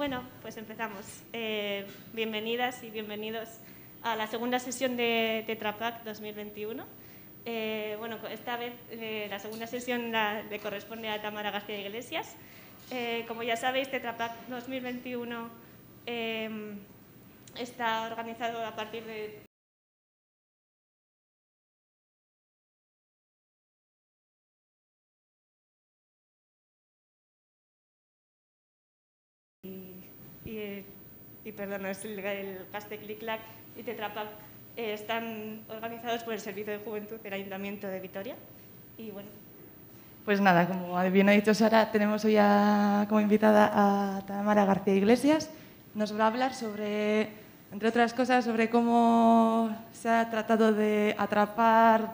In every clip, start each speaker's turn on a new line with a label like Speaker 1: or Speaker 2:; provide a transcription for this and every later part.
Speaker 1: Bueno, pues empezamos. Bienvenidas y bienvenidos a la segunda sesión de Tetra Pak 2021. Bueno, esta vez la segunda sesión le corresponde a Tamara García Iglesias. Como ya sabéis, Tetra Pak 2021 está organizado a partir de... Y perdón, es el Caste Clic-Clac y Tetra Pak están organizados por el Servicio de Juventud del Ayuntamiento de Vitoria. Y bueno.
Speaker 2: Pues nada, como bien ha dicho Sara, tenemos hoy como invitada a Tamara García Iglesias. Nos va a hablar sobre, entre otras cosas, sobre cómo se ha tratado de atrapar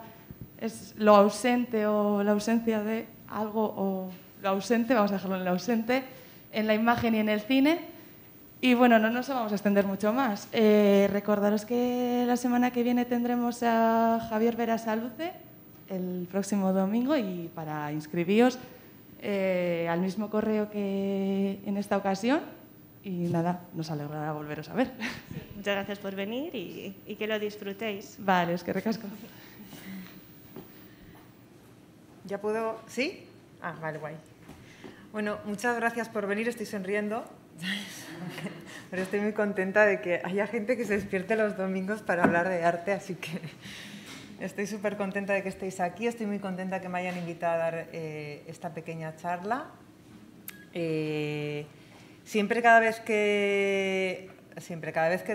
Speaker 2: lo ausente o la ausencia de algo, o lo ausente, vamos a dejarlo en lo ausente, en la imagen y en el cine. Y bueno, no nos vamos a extender mucho más. Recordaros que la semana que viene tendremos a Javier Berasaluce el próximo domingo, y para inscribíos al mismo correo que en esta ocasión. Y nada, nos alegrará volveros a ver.
Speaker 1: Sí, muchas gracias por venir y que lo disfrutéis.
Speaker 2: Vale, es que recasco.
Speaker 3: ¿Ya puedo? ¿Sí? Ah, vale, guay. Bueno, muchas gracias por venir, estoy sonriendo. Pero estoy muy contenta de que haya gente que se despierte los domingos para hablar de arte, así que estoy súper contenta de que estéis aquí. Estoy muy contenta que me hayan invitado a dar esta pequeña charla. Siempre cada vez que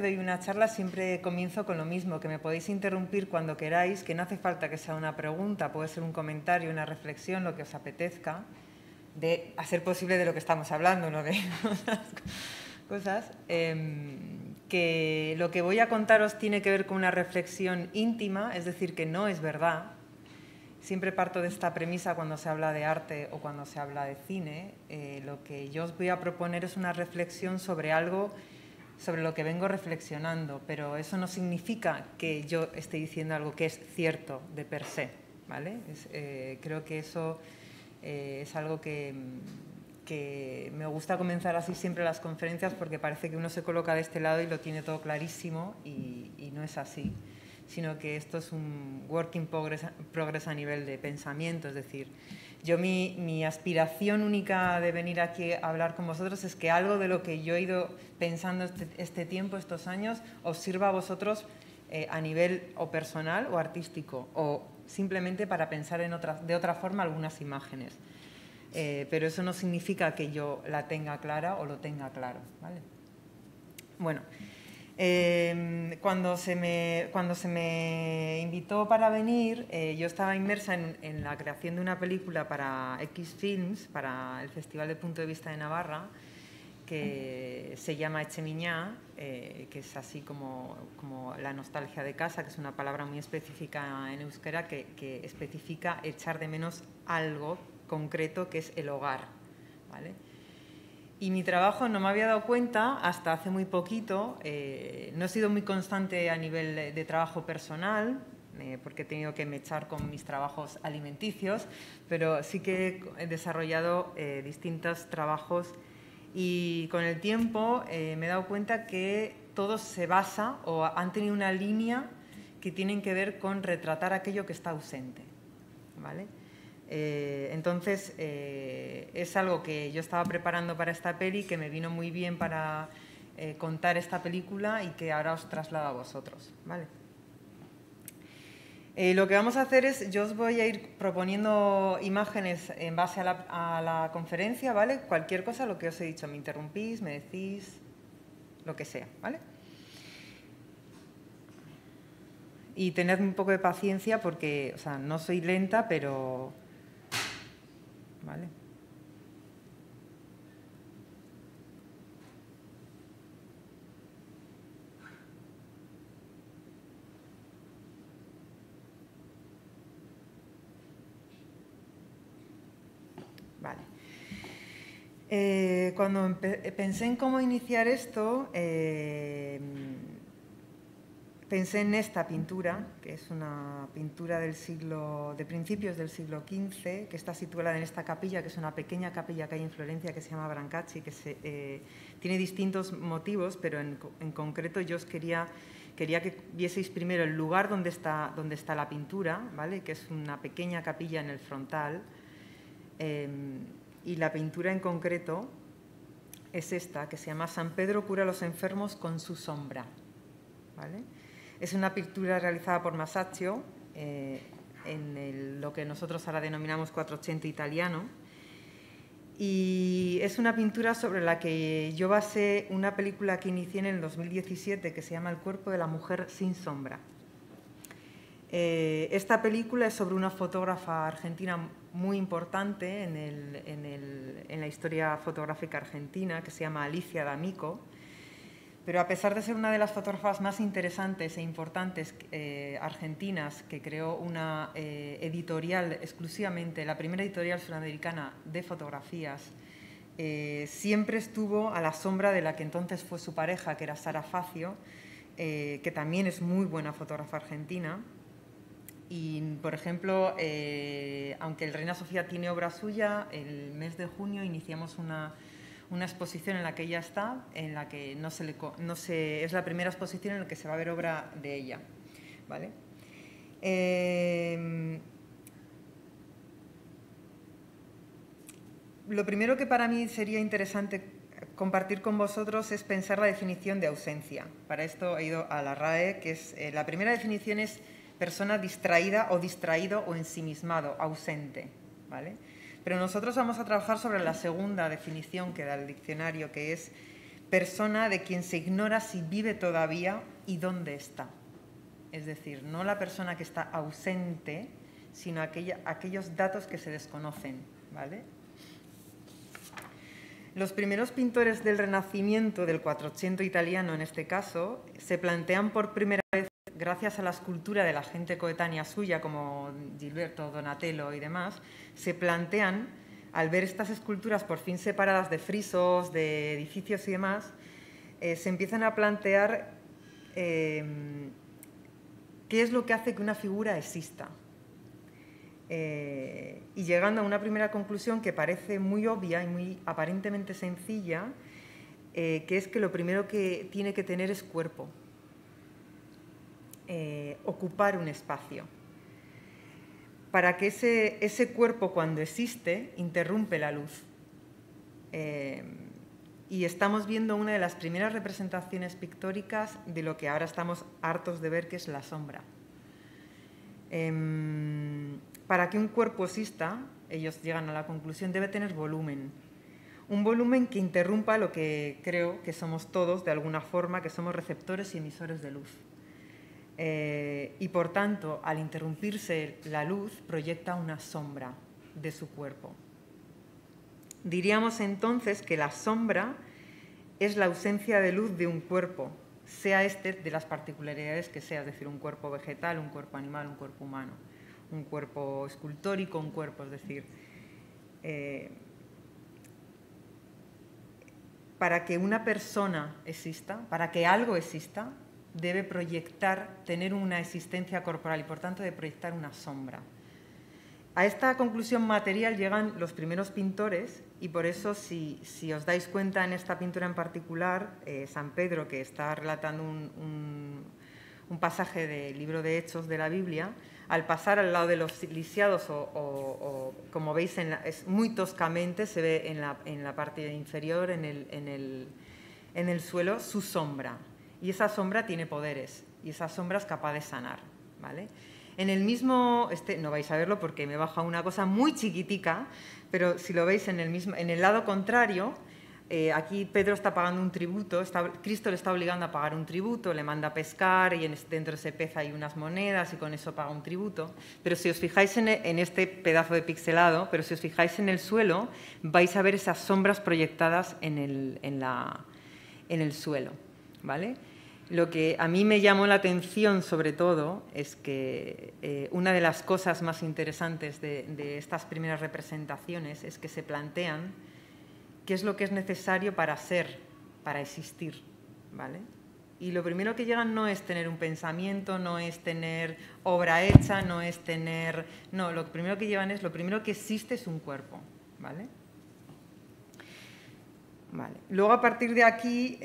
Speaker 3: doy una charla, siempre comienzo con lo mismo, que me podéis interrumpir cuando queráis, que no hace falta que sea una pregunta, puede ser un comentario, una reflexión, lo que os apetezca, de hacer posible de lo que estamos hablando, no de otras cosas. Que lo que voy a contaros tiene que ver con una reflexión íntima, es decir, que no es verdad. Siempre parto de esta premisa cuando se habla de arte o cuando se habla de cine. Lo que yo os voy a proponer es una reflexión sobre algo sobre lo que vengo reflexionando, pero eso no significa que yo esté diciendo algo que es cierto de per se, ¿vale? Creo que eso es algo que me gusta comenzar así siempre las conferencias, porque parece que uno se coloca de este lado y lo tiene todo clarísimo, y no es así, sino que esto es un work in progress a nivel de pensamiento. Es decir, yo mi aspiración única de venir aquí a hablar con vosotros es que algo de lo que yo he ido pensando este tiempo, estos años, os sirva a vosotros a nivel o personal o artístico, o simplemente para pensar de otra forma algunas imágenes. Pero eso no significa que yo la tenga clara o lo tenga claro, ¿vale? Bueno, cuando se me invitó para venir, yo estaba inmersa en la creación de una película para X Films, para el Festival de Punto de Vista de Navarra, que se llama Etxemiñá, que es así como la nostalgia de casa, que es una palabra muy específica en euskera, que especifica echar de menos algo concreto, que es el hogar, ¿vale? Y mi trabajo, no me había dado cuenta hasta hace muy poquito, no he sido muy constante a nivel de trabajo personal, porque he tenido que mechar con mis trabajos alimenticios, pero sí que he desarrollado distintos trabajos, y con el tiempo me he dado cuenta que todo se basa o han tenido una línea que tienen que ver con retratar aquello que está ausente, ¿vale? Entonces, es algo que yo estaba preparando para esta peli, que me vino muy bien para contar esta película y que ahora os traslado a vosotros, ¿vale? Lo que vamos a hacer es, yo os voy a ir proponiendo imágenes en base a la conferencia, ¿vale? Cualquier cosa, lo que os he dicho, me interrumpís, me decís, lo que sea, ¿vale? Y tened un poco de paciencia porque, o sea, no soy lenta, pero... ¿vale? Vale. Cuando pensé en cómo iniciar esto, pensé en esta pintura, que es una pintura de principios del siglo XV, que está situada en esta capilla, que es una pequeña capilla que hay en Florencia, que se llama Brancacci, que tiene distintos motivos, pero en concreto yo os quería que vieseis primero el lugar donde está la pintura, ¿vale? Que es una pequeña capilla en el frontal, y la pintura en concreto es esta, que se llama San Pedro cura a los enfermos con su sombra, ¿vale? Es una pintura realizada por Masaccio en lo que nosotros ahora denominamos Quattrocento italiano, y es una pintura sobre la que yo basé una película que inicié en el 2017 que se llama El cuerpo de la mujer sin sombra. Esta película es sobre una fotógrafa argentina muy importante en la historia fotográfica argentina, que se llama Alicia D'Amico, pero a pesar de ser una de las fotógrafas más interesantes e importantes argentinas, que creó una editorial exclusivamente, la primera editorial sudamericana de fotografías, siempre estuvo a la sombra de la que entonces fue su pareja, que era Sara Facio, que también es muy buena fotógrafa argentina. Y, por ejemplo, aunque el Reina Sofía tiene obra suya, el mes de junio iniciamos una exposición en la que ella está, en la que es la primera exposición en la que se va a ver obra de ella, ¿vale? Lo primero que para mí sería interesante compartir con vosotros es pensar la definición de ausencia. Para esto he ido a la RAE, que es la primera definición es persona distraída o distraído o ensimismado, ausente, ¿vale? Pero nosotros vamos a trabajar sobre la segunda definición que da el diccionario, que es persona de quien se ignora si vive todavía y dónde está. Es decir, no la persona que está ausente, sino aquellos datos que se desconocen, ¿vale? Los primeros pintores del Renacimiento, del Quattrocento italiano en este caso, se plantean por primera vez, gracias a la escultura de la gente coetánea suya, como Gilberto, Donatello y demás, se plantean, al ver estas esculturas por fin separadas de frisos, de edificios y demás, se empiezan a plantear qué es lo que hace que una figura exista. Y llegando a una primera conclusión que parece muy obvia y muy aparentemente sencilla, que es que lo primero que tiene que tener es cuerpo. Ocupar un espacio. Para que ese cuerpo, cuando existe, interrumpe la luz. Y estamos viendo una de las primeras representaciones pictóricas de lo que ahora estamos hartos de ver, que es la sombra. Para que un cuerpo exista, ellos llegan a la conclusión, debe tener volumen. Un volumen que interrumpa lo que creo que somos todos, de alguna forma, que somos receptores y emisores de luz. Y por tanto, al interrumpirse la luz, proyecta una sombra de su cuerpo. Diríamos entonces que la sombra es la ausencia de luz de un cuerpo, sea este de las particularidades que sea, es decir, un cuerpo vegetal, un cuerpo animal, un cuerpo humano, un cuerpo escultórico, un cuerpo, es decir, para que una persona exista, para que algo exista, debe proyectar, tener una existencia corporal y por tanto debe proyectar una sombra. A esta conclusión material llegan los primeros pintores y por eso si os dais cuenta en esta pintura en particular, San Pedro, que está relatando un pasaje del libro de Hechos de la Biblia, al pasar al lado de los lisiados o como veis es muy toscamente, se ve en la parte inferior, en el suelo, su sombra. Y esa sombra tiene poderes y esa sombra es capaz de sanar, ¿vale? En el mismo, no vais a verlo porque me baja una cosa muy chiquitica, pero si lo veis en el lado contrario, aquí Pedro está pagando un tributo, Cristo le está obligando a pagar un tributo, le manda a pescar y dentro de ese pez hay unas monedas y con eso paga un tributo. Pero si os fijáis en este pedazo de pixelado, pero si os fijáis en el suelo, vais a ver esas sombras proyectadas en el suelo, ¿vale? Lo que a mí me llamó la atención, sobre todo, es que una de las cosas más interesantes de estas primeras representaciones es que se plantean qué es lo que es necesario para ser, para existir, ¿vale? Y lo primero que llegan no es tener un pensamiento, no es tener obra hecha, no es tener... No, lo primero que llevan es, lo primero que existe es un cuerpo, ¿vale? Vale. Luego, a partir de aquí,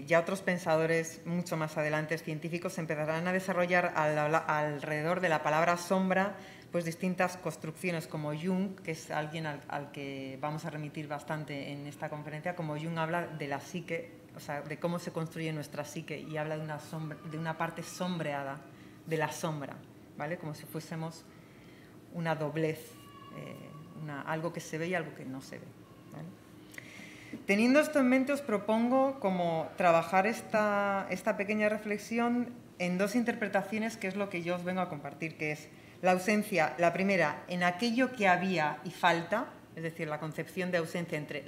Speaker 3: ya otros pensadores mucho más adelante, científicos, empezarán a desarrollar alrededor de la palabra sombra pues distintas construcciones, como Jung, que es alguien al que vamos a remitir bastante en esta conferencia. Como Jung habla de la psique, o sea, de cómo se construye nuestra psique, y habla de una parte sombreada de la sombra, ¿vale? Como si fuésemos una doblez, algo que se ve y algo que no se ve, ¿vale? Teniendo esto en mente, os propongo como trabajar esta pequeña reflexión en dos interpretaciones, que es lo que yo os vengo a compartir, que es la ausencia, la primera, en aquello que había y falta, es decir, la concepción de ausencia entre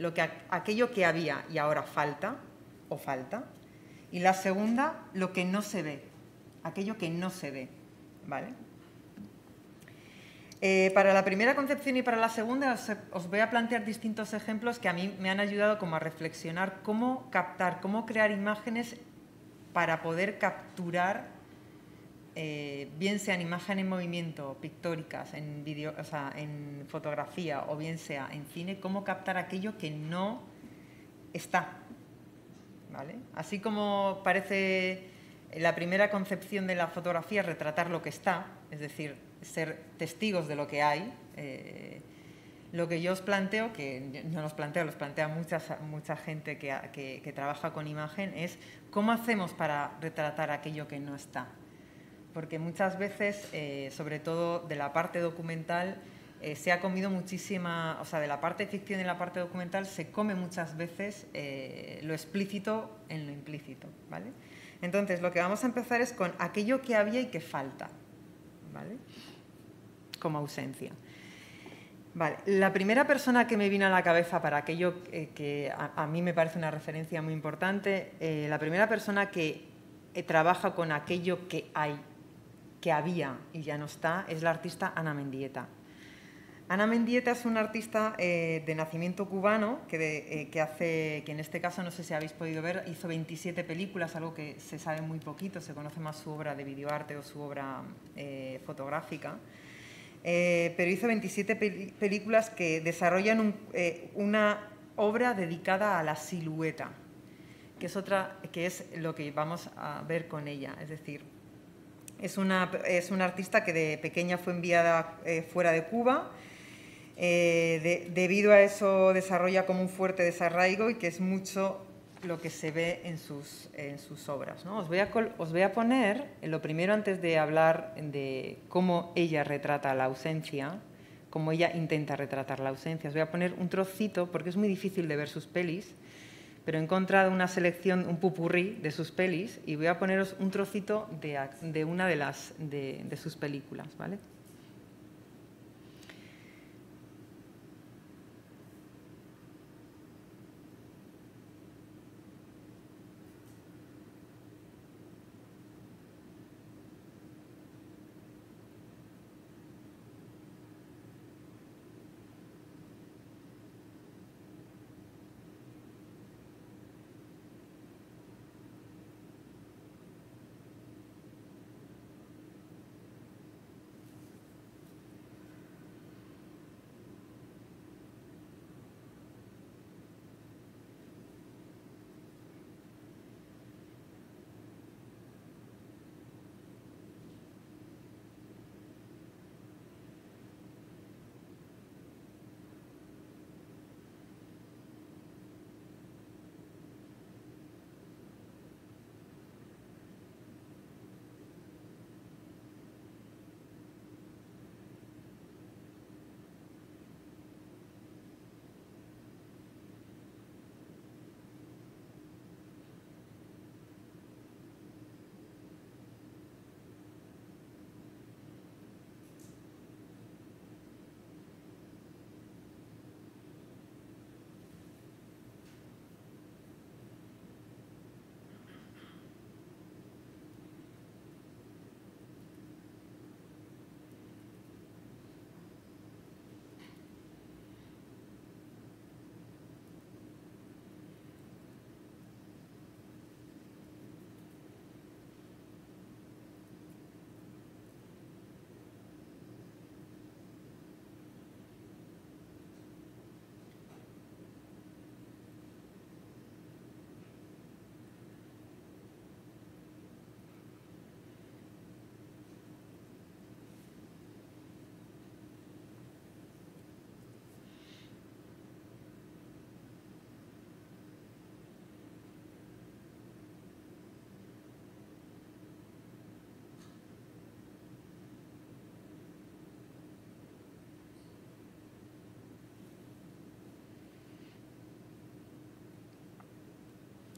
Speaker 3: aquello que había y ahora falta, o falta, y la segunda, lo que no se ve, aquello que no se ve, ¿vale? Para la primera concepción y para la segunda os voy a plantear distintos ejemplos que a mí me han ayudado como a reflexionar cómo captar, cómo crear imágenes para poder capturar, bien sea en imagen en movimiento, pictóricas, en vídeo, o sea, en fotografía, o bien sea en cine, cómo captar aquello que no está, ¿vale? Así como parece la primera concepción de la fotografía retratar lo que está, es decir, ser testigos de lo que hay. Lo que yo os planteo, que no los planteo, los plantea mucha gente que trabaja con imagen, es cómo hacemos para retratar aquello que no está. Porque muchas veces, sobre todo de la parte documental, se ha comido muchísima, o sea, de la parte de ficción y la parte documental se come muchas veces lo explícito en lo implícito, ¿vale? Entonces, lo que vamos a empezar es con aquello que había y que falta, ¿vale? Como ausencia. Vale. La primera persona que me vino a la cabeza para aquello que a mí me parece una referencia muy importante, la primera persona que trabaja con aquello que hay, que había y ya no está, es la artista Ana Mendieta. Ana Mendieta es una artista de nacimiento cubano que en este caso, no sé si habéis podido ver, hizo 27 películas, algo que se sabe muy poquito, se conoce más su obra de videoarte o su obra fotográfica. Pero hizo 27 películas que desarrollan una obra dedicada a la silueta, que es lo que vamos a ver con ella. Es decir, es una artista que de pequeña fue enviada fuera de Cuba. Debido a eso desarrolla como un fuerte desarraigo, y que es mucho lo que se ve en sus obras, ¿no? Os voy a poner, lo primero, antes de hablar de cómo ella retrata la ausencia, cómo ella intenta retratar la ausencia, os voy a poner un trocito, porque es muy difícil de ver sus pelis, pero he encontrado una selección, un popurrí de sus pelis, y voy a poneros un trocito de una de sus películas, ¿vale?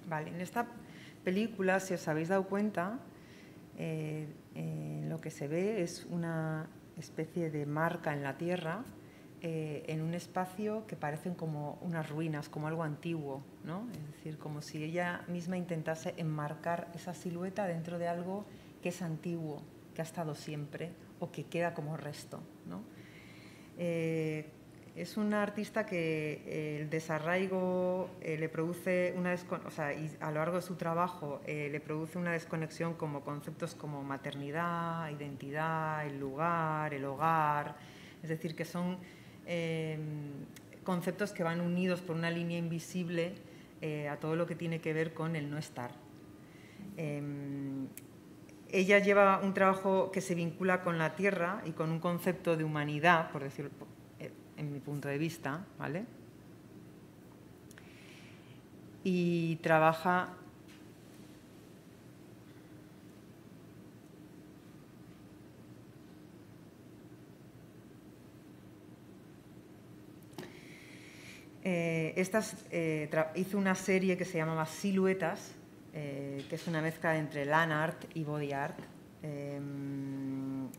Speaker 3: Vale, en esta película, si os habéis dado cuenta, lo que se ve es una especie de marca en la tierra, en un espacio que parecen como unas ruinas, como algo antiguo, ¿no? Es decir, como si ella misma intentase enmarcar esa silueta dentro de algo que es antiguo, que ha estado siempre o que queda como resto, ¿no? Es una artista que el desarraigo le produce y a lo largo de su trabajo le produce una desconexión como conceptos como maternidad, identidad, el lugar, el hogar, es decir, que son conceptos que van unidos por una línea invisible a todo lo que tiene que ver con el no estar. Ella lleva un trabajo que se vincula con la tierra y con un concepto de humanidad, por decirlo en mi punto de vista, ¿vale? Y trabaja hizo una serie que se llamaba Siluetas, que es una mezcla entre land art y body art, en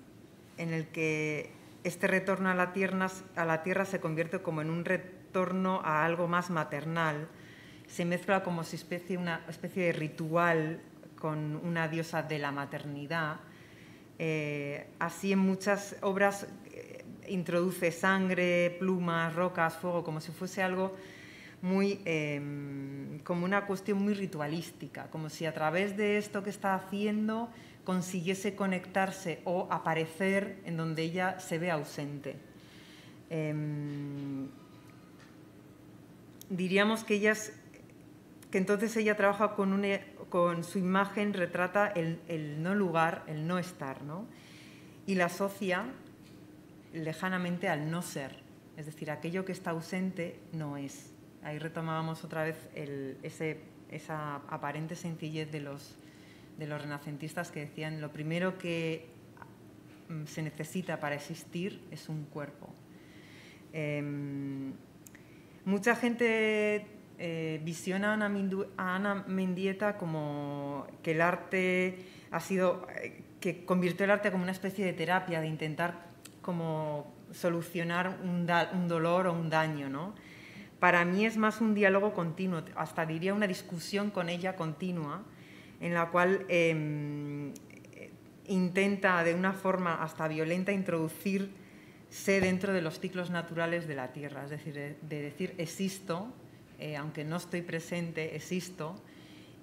Speaker 3: el que este retorno a la tierra se convierte como en un retorno a algo más maternal. Se mezcla como si una especie de ritual con una diosa de la maternidad. Así en muchas obras introduce sangre, plumas, rocas, fuego, como si fuese algo muy, como una cuestión muy ritualística, como si a través de esto que está haciendo consiguiese conectarse o aparecer en donde ella se ve ausente. Diríamos que entonces ella trabaja con su imagen, retrata el no lugar, el no estar, ¿no? Y la asocia lejanamente al no ser, es decir, aquello que está ausente no es. Ahí retomábamos otra vez esa aparente sencillez de los renacentistas que decían lo primero que se necesita para existir es un cuerpo. Mucha gente visiona a Ana Mendieta como que el arte que convirtió el arte como una especie de terapia, de intentar como solucionar un dolor o un daño, ¿no? Para mí es más un diálogo continuo, hasta diría una discusión con ella continua, en la cual intenta de una forma hasta violenta introducirse dentro de los ciclos naturales de la Tierra, es decir, de decir existo, aunque no estoy presente, existo.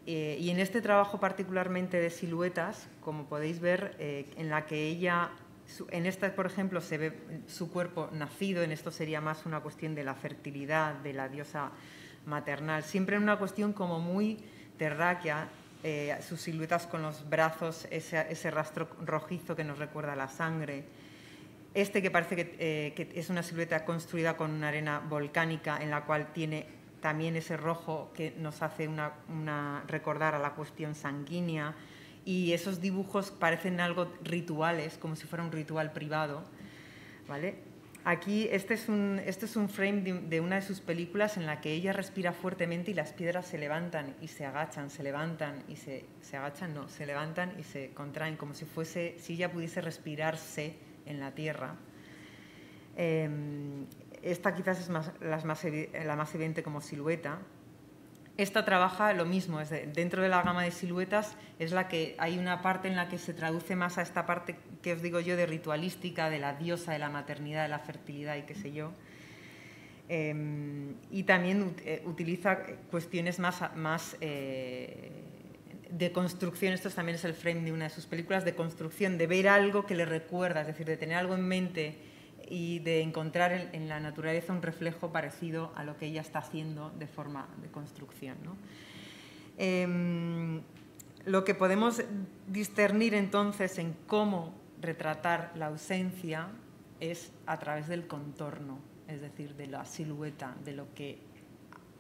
Speaker 3: Y en este trabajo particularmente de siluetas, como podéis ver, en la que ella, en esta por ejemplo se ve su cuerpo nacido, en esto sería más una cuestión de la fertilidad, de la diosa maternal, siempre en una cuestión como muy terráquea, sus siluetas con los brazos, ese rastro rojizo que nos recuerda a la sangre, que parece que es una silueta construida con una arena volcánica en la cual tiene también ese rojo que nos hace recordar a la cuestión sanguínea, y esos dibujos parecen algo rituales, como si fuera un ritual privado, ¿vale? Aquí este es un frame de una de sus películas en la que ella respira fuertemente y las piedras se levantan y se agachan, se levantan y se agachan, no, se levantan y se contraen, como si ella pudiese respirarse en la tierra. Esta quizás es la más evidente como silueta. Esta trabaja lo mismo, dentro de la gama de siluetas es la que hay una parte en la que se traduce más a esta parte que os digo yo de ritualística, de la diosa, de la maternidad, de la fertilidad y qué sé yo. Y también utiliza cuestiones más de construcción, esto también es el frame de una de sus películas, de construcción, de ver algo que le recuerda, es decir, de tener algo en mente y de encontrar en la naturaleza un reflejo parecido a lo que ella está haciendo de forma de construcción, ¿no? Lo que podemos discernir entonces en cómo retratar la ausencia es a través del contorno, es decir, de la silueta, de lo que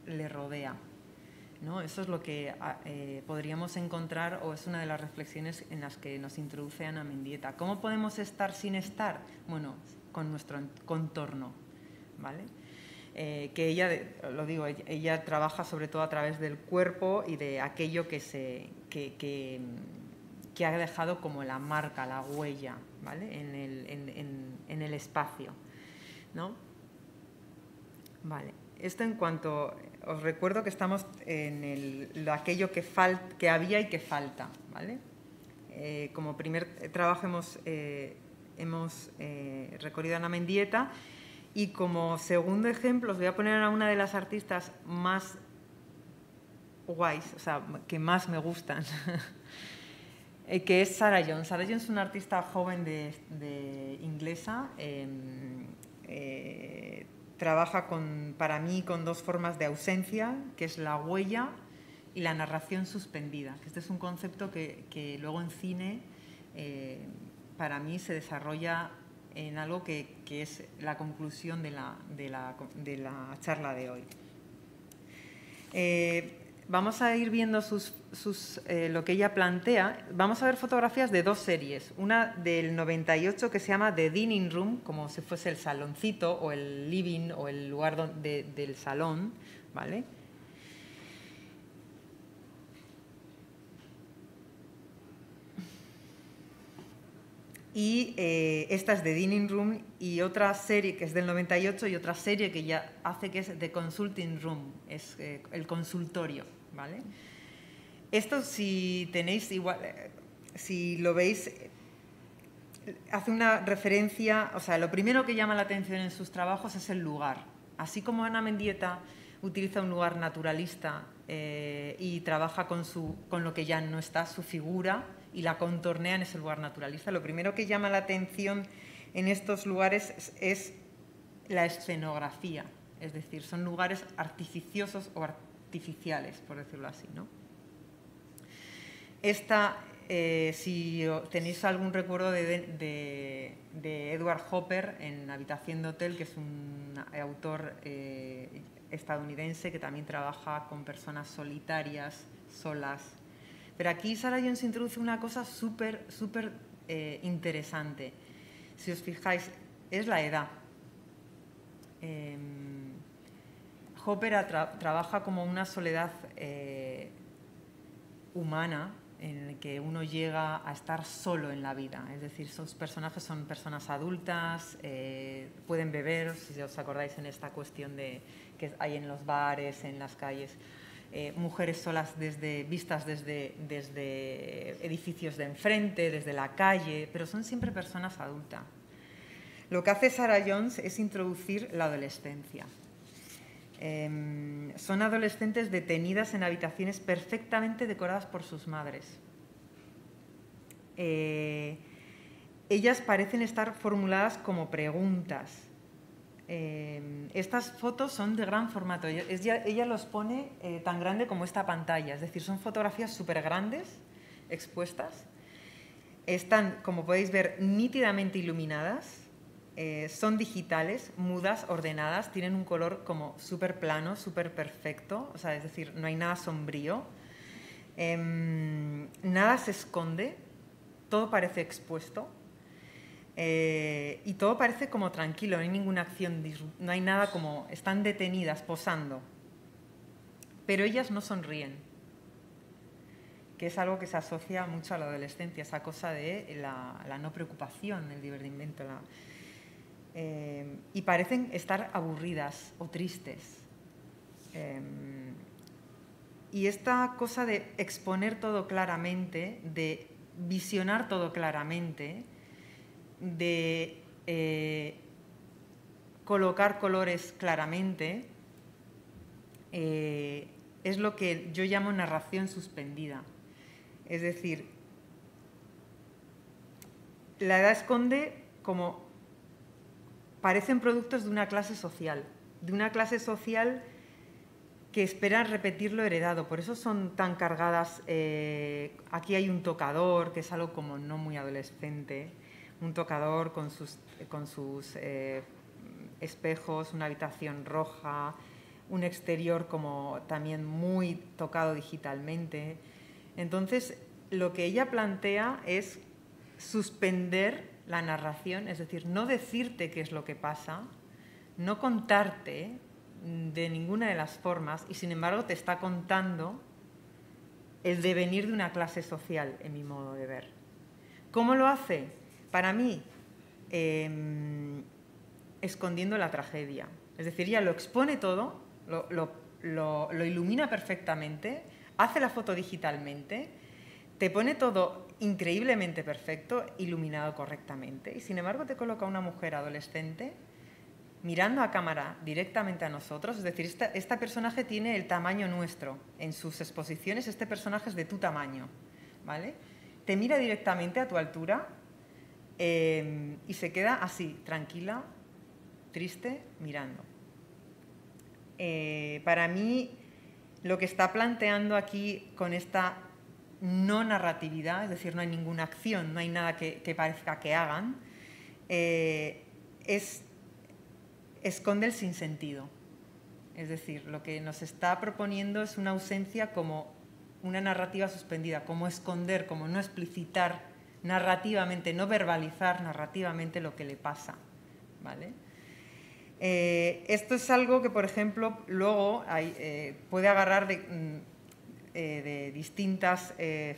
Speaker 3: le rodea, ¿no? Eso es lo que podríamos encontrar, o es una de las reflexiones en las que nos introduce Ana Mendieta. ¿Cómo podemos estar sin estar? Bueno, con nuestro contorno, ¿vale? que ella, lo digo, ella trabaja sobre todo a través del cuerpo y de aquello que ha dejado como la marca, la huella, ¿vale? en el espacio, ¿no? Vale. Esto en cuanto... Os recuerdo que estamos en aquello que había y que falta, ¿vale? Como primer trabajo hemos recorrido a Ana Mendieta, y como segundo ejemplo os voy a poner a una de las artistas más guays, o sea, que más me gustan, que es Sarah Jones. Sarah Jones es una artista joven de inglesa. Trabaja para mí con dos formas de ausencia, que es la huella y la narración suspendida. Este es un concepto que luego en cine para mí se desarrolla en algo que es la conclusión de la charla de hoy. Vamos a ir viendo lo que ella plantea. Vamos a ver fotografías de dos series. Una del 98 que se llama The Dining Room, como si fuese el saloncito o el living o el lugar del salón, ¿vale? Y esta es The Dining Room, y otra serie que es del 98 y otra serie que ya hace, que es The Consulting Room, es el consultorio, ¿vale? Esto, si tenéis igual, si lo veis, hace una referencia, o sea, lo primero que llama la atención en sus trabajos es el lugar. Así como Ana Mendieta utiliza un lugar naturalista y trabaja con lo que ya no está, su figura, y la contornea en ese lugar naturalista, lo primero que llama la atención en estos lugares es la escenografía, es decir, son lugares artificiosos o artificiales, por decirlo así, ¿no? Esta, si tenéis algún recuerdo de Edward Hopper en Habitación de Hotel, que es un autor estadounidense que también trabaja con personas solitarias, solas. Pero aquí Sarah Jones introduce una cosa súper interesante. Si os fijáis, es la edad. Hopper trabaja como una soledad humana, en el que uno llega a estar solo en la vida. Es decir, esos personajes son personas adultas, pueden beber, si os acordáis, en esta cuestión que hay en los bares, en las calles. Mujeres solas vistas desde edificios de enfrente, desde la calle, pero son siempre personas adultas. Lo que hace Sarah Jones es introducir la adolescencia. Son adolescentes detenidas en habitaciones perfectamente decoradas por sus madres. Ellas parecen estar formuladas como preguntas. Estas fotos son de gran formato. Ella los pone tan grande como esta pantalla, es decir, son fotografías súper grandes, expuestas. Están, como podéis ver, nítidamente iluminadas, son digitales, mudas, ordenadas, tienen un color como súper plano, súper perfecto, o sea, es decir, no hay nada sombrío, nada se esconde, todo parece expuesto. Y todo parece como tranquilo, no hay ninguna acción, no hay nada como... Están detenidas, posando. Pero ellas no sonríen, que es algo que se asocia mucho a la adolescencia, esa cosa de la no preocupación, el divertimento. Y parecen estar aburridas o tristes. Y esta cosa de exponer todo claramente, de visionar todo claramente, de colocar colores claramente, es lo que yo llamo narración suspendida. Es decir, la edad esconde como parecen productos de una clase social que esperan repetir lo heredado. Por eso son tan cargadas. Aquí hay un tocador, que es algo como no muy adolescente, un tocador con sus espejos, una habitación roja, un exterior como también muy tocado digitalmente. Entonces, lo que ella plantea es suspender la narración, es decir, no decirte qué es lo que pasa, no contarte de ninguna de las formas y sin embargo te está contando el devenir de una clase social, en mi modo de ver. ¿Cómo lo hace? Para mí, escondiendo la tragedia. Es decir, ella lo expone todo, lo ilumina perfectamente, hace la foto digitalmente, te pone todo increíblemente perfecto, iluminado correctamente, y sin embargo te coloca una mujer adolescente mirando a cámara directamente a nosotros. Es decir, este personaje tiene el tamaño nuestro en sus exposiciones, este personaje es de tu tamaño, ¿vale? Te mira directamente a tu altura y se queda así, tranquila, triste, mirando. Para mí, lo que está planteando aquí con esta no narratividad, es decir, no hay ninguna acción, no hay nada que parezca que hagan, esconde el sinsentido. Es decir, lo que nos está proponiendo es una ausencia como una narrativa suspendida, como esconder, como no explicitar narrativamente, no verbalizar narrativamente lo que le pasa, ¿vale? Esto es algo que, por ejemplo, luego puede agarrar de distintas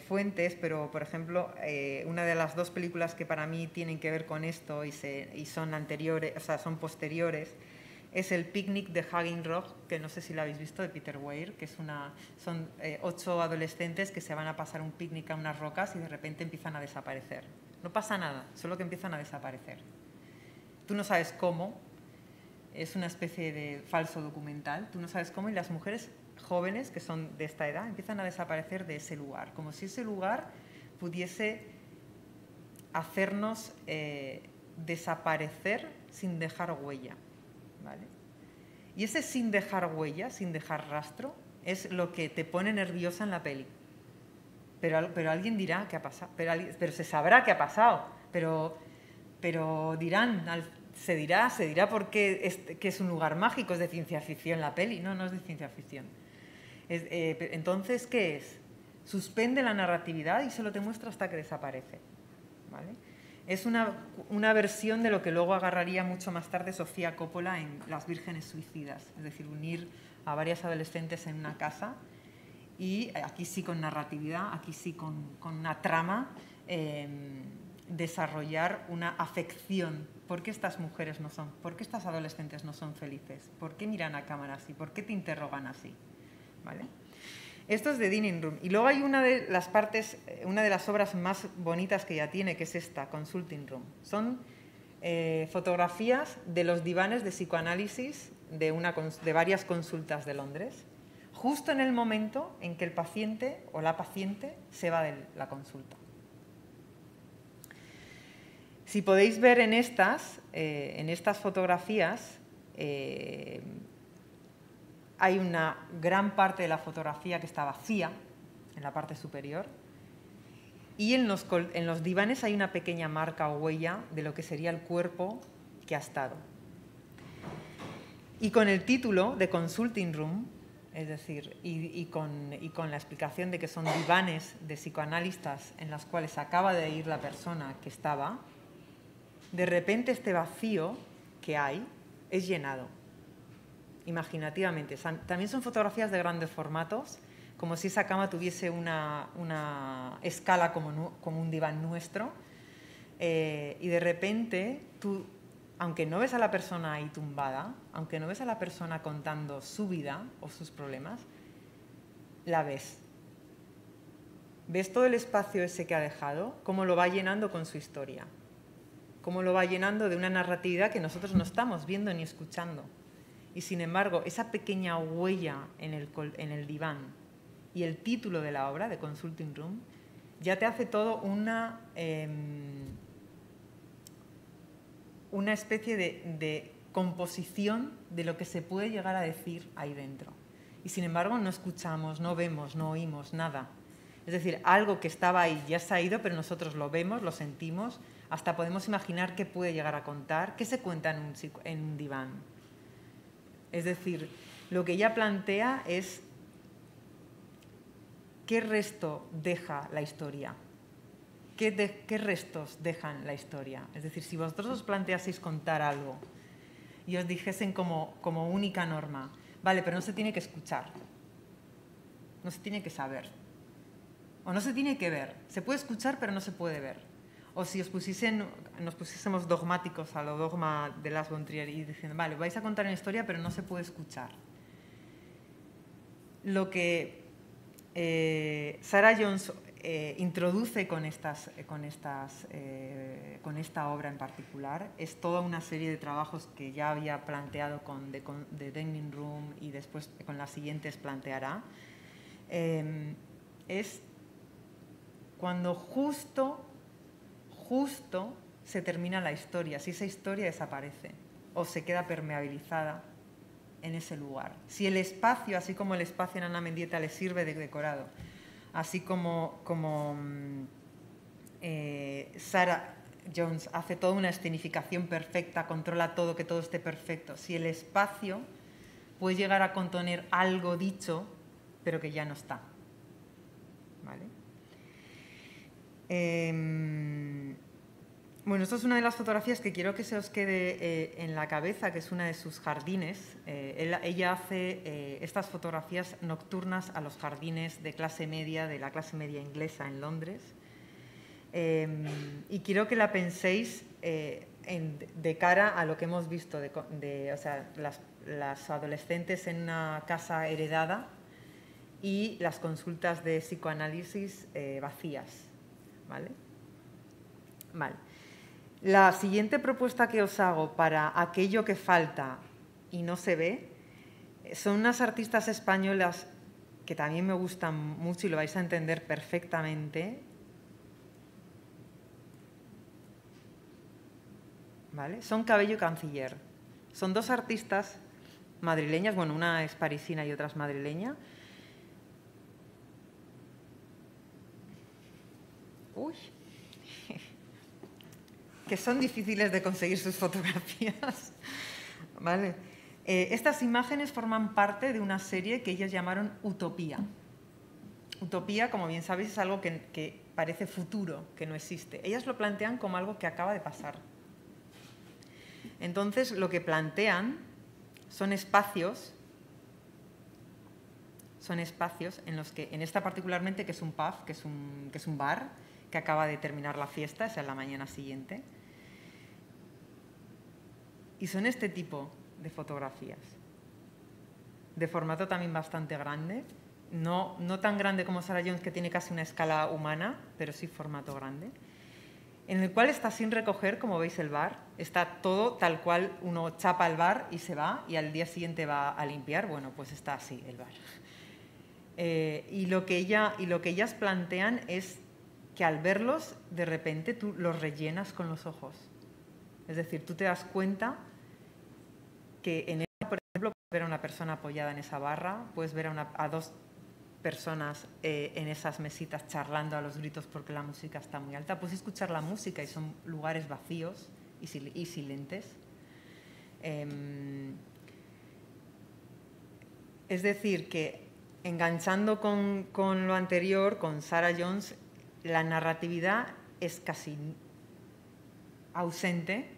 Speaker 3: fuentes, pero, por ejemplo, una de las dos películas que para mí tienen que ver con esto y son anteriores, o sea, son posteriores, es El picnic de Hagin Rock, que no sé si la habéis visto, de Peter Weir, que son 8 adolescentes que se van a pasar un picnic a unas rocas y de repente empiezan a desaparecer. No pasa nada, solo que empiezan a desaparecer. Tú no sabes cómo, es una especie de falso documental, tú no sabes cómo, y las mujeres jóvenes que son de esta edad empiezan a desaparecer de ese lugar, como si ese lugar pudiese hacernos desaparecer sin dejar huella, ¿vale? Y ese sin dejar huella, sin dejar rastro, es lo que te pone nerviosa en la peli. Pero alguien dirá qué ha pasado, pero se sabrá qué ha pasado, pero dirán, se dirá porque que es un lugar mágico, es de ciencia ficción la peli. No es de ciencia ficción. Entonces, ¿qué es? Suspende la narratividad y solo te muestra hasta que desaparece, ¿vale? Es una versión de lo que luego agarraría mucho más tarde Sofía Coppola en Las vírgenes suicidas, es decir, unir a varias adolescentes en una casa y aquí sí con narratividad, aquí sí con una trama, desarrollar una afección. ¿Por qué estas mujeres no son? ¿Por qué estas adolescentes no son felices? ¿Por qué miran a cámara así? ¿Por qué te interrogan así? ¿Vale? Esto es de Dining Room. Y luego hay una de las obras más bonitas que ya tiene, que es esta, Consulting Room. Son fotografías de los divanes de psicoanálisis de varias consultas de Londres, justo en el momento en que el paciente o la paciente se va de la consulta. Si podéis ver en estas fotografías, hay una gran parte de la fotografía que está vacía, en la parte superior, y en los divanes hay una pequeña marca o huella de lo que sería el cuerpo que ha estado. Y con el título de Consulting Room, es decir, y con la explicación de que son divanes de psicoanalistas en las cuales acaba de ir la persona que estaba, de repente este vacío que hay es llenado, imaginativamente. También son fotografías de grandes formatos, como si esa cama tuviese una escala como un diván nuestro, y de repente tú, aunque no ves a la persona ahí tumbada, aunque no ves a la persona contando su vida o sus problemas, la ves. Ves todo el espacio ese que ha dejado, cómo lo va llenando con su historia, cómo lo va llenando de una narratividad que nosotros no estamos viendo ni escuchando. Y sin embargo, esa pequeña huella en el diván y el título de la obra, de Consulting Room, ya te hace todo una especie de composición de lo que se puede llegar a decir ahí dentro. Y sin embargo no escuchamos, no vemos, no oímos nada. Es decir, algo que estaba ahí ya se ha ido, pero nosotros lo vemos, lo sentimos, hasta podemos imaginar qué puede llegar a contar, qué se cuenta en un diván. Es decir, lo que ella plantea es qué resto deja la historia. ¿Qué restos dejan la historia? Es decir, si vosotros os planteaseis contar algo y os dijesen como única norma, vale, pero no se tiene que escuchar, no se tiene que saber, o no se tiene que ver, se puede escuchar pero no se puede ver. O si nos pusiésemos dogmáticos a lo dogma de Lars von Trier y dicen, vale, vais a contar una historia pero no se puede escuchar. Lo que Sarah Jones introduce con esta obra en particular es toda una serie de trabajos que ya había planteado con The Dining Room y después con las siguientes planteará. Es cuando justo se termina la historia, si esa historia desaparece o se queda permeabilizada en ese lugar. Si el espacio, así como el espacio en Ana Mendieta le sirve de decorado, así como Sarah Jones hace toda una escenificación perfecta, controla todo, que todo esté perfecto, si el espacio puede llegar a contener algo dicho, pero que ya no está. ¿Vale? Bueno, esto es una de las fotografías que quiero que se os quede en la cabeza, que es una de sus jardines. Ella hace estas fotografías nocturnas a los jardines de clase media, de la clase media inglesa en Londres. Y quiero que la penséis de cara a lo que hemos visto, o sea, las adolescentes en una casa heredada y las consultas de psicoanálisis vacías. ¿Vale? Vale. La siguiente propuesta que os hago para aquello que falta y no se ve son unas artistas españolas que también me gustan mucho y lo vais a entender perfectamente. ¿Vale? Son Cabello y Canciller. Son dos artistas madrileñas, bueno, una es parisina y otra es madrileña. Uy, que son difíciles de conseguir sus fotografías. ¿Vale? Estas imágenes forman parte de una serie que ellas llamaron Utopía. Utopía, como bien sabéis, es algo que parece futuro, que no existe. Ellas lo plantean como algo que acaba de pasar. Entonces, lo que plantean son espacios en los que, en esta particularmente, que es un pub, que es un bar, que acaba de terminar la fiesta, esa es la mañana siguiente. Y son este tipo de fotografías, de formato también bastante grande, no tan grande como Sarah Jones, que tiene casi una escala humana, pero sí formato grande, en el cual está sin recoger, como veis, el bar. Está todo tal cual, uno chapa el bar y se va, y al día siguiente va a limpiar. Bueno, pues está así el bar. Y lo que ellas plantean es que al verlos, de repente tú los rellenas con los ojos. Es decir, tú te das cuenta que en esta, por ejemplo, puedes ver a una persona apoyada en esa barra, puedes ver a dos personas en esas mesitas charlando a los gritos porque la música está muy alta. Puedes escuchar la música y son lugares vacíos y silentes. Es decir, que enganchando con lo anterior, con Sarah Jones, la narratividad es casi ausente,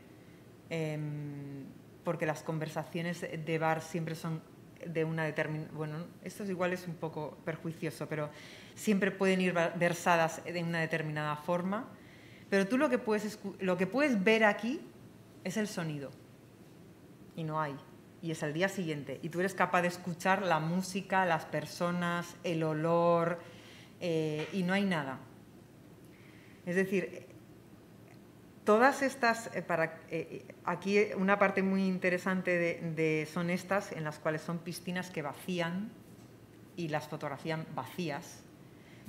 Speaker 3: porque las conversaciones de bar siempre son de una determinada... Bueno, esto igual es un poco perjuicioso, pero siempre pueden ir versadas de una determinada forma. Pero tú lo que puedes ver aquí es el sonido. Y no hay. Y es el día siguiente. Y tú eres capaz de escuchar la música, las personas, el olor, y no hay nada. Es decir, todas estas, aquí una parte muy interesante son estas, en las cuales son piscinas que vacían y las fotografían vacías,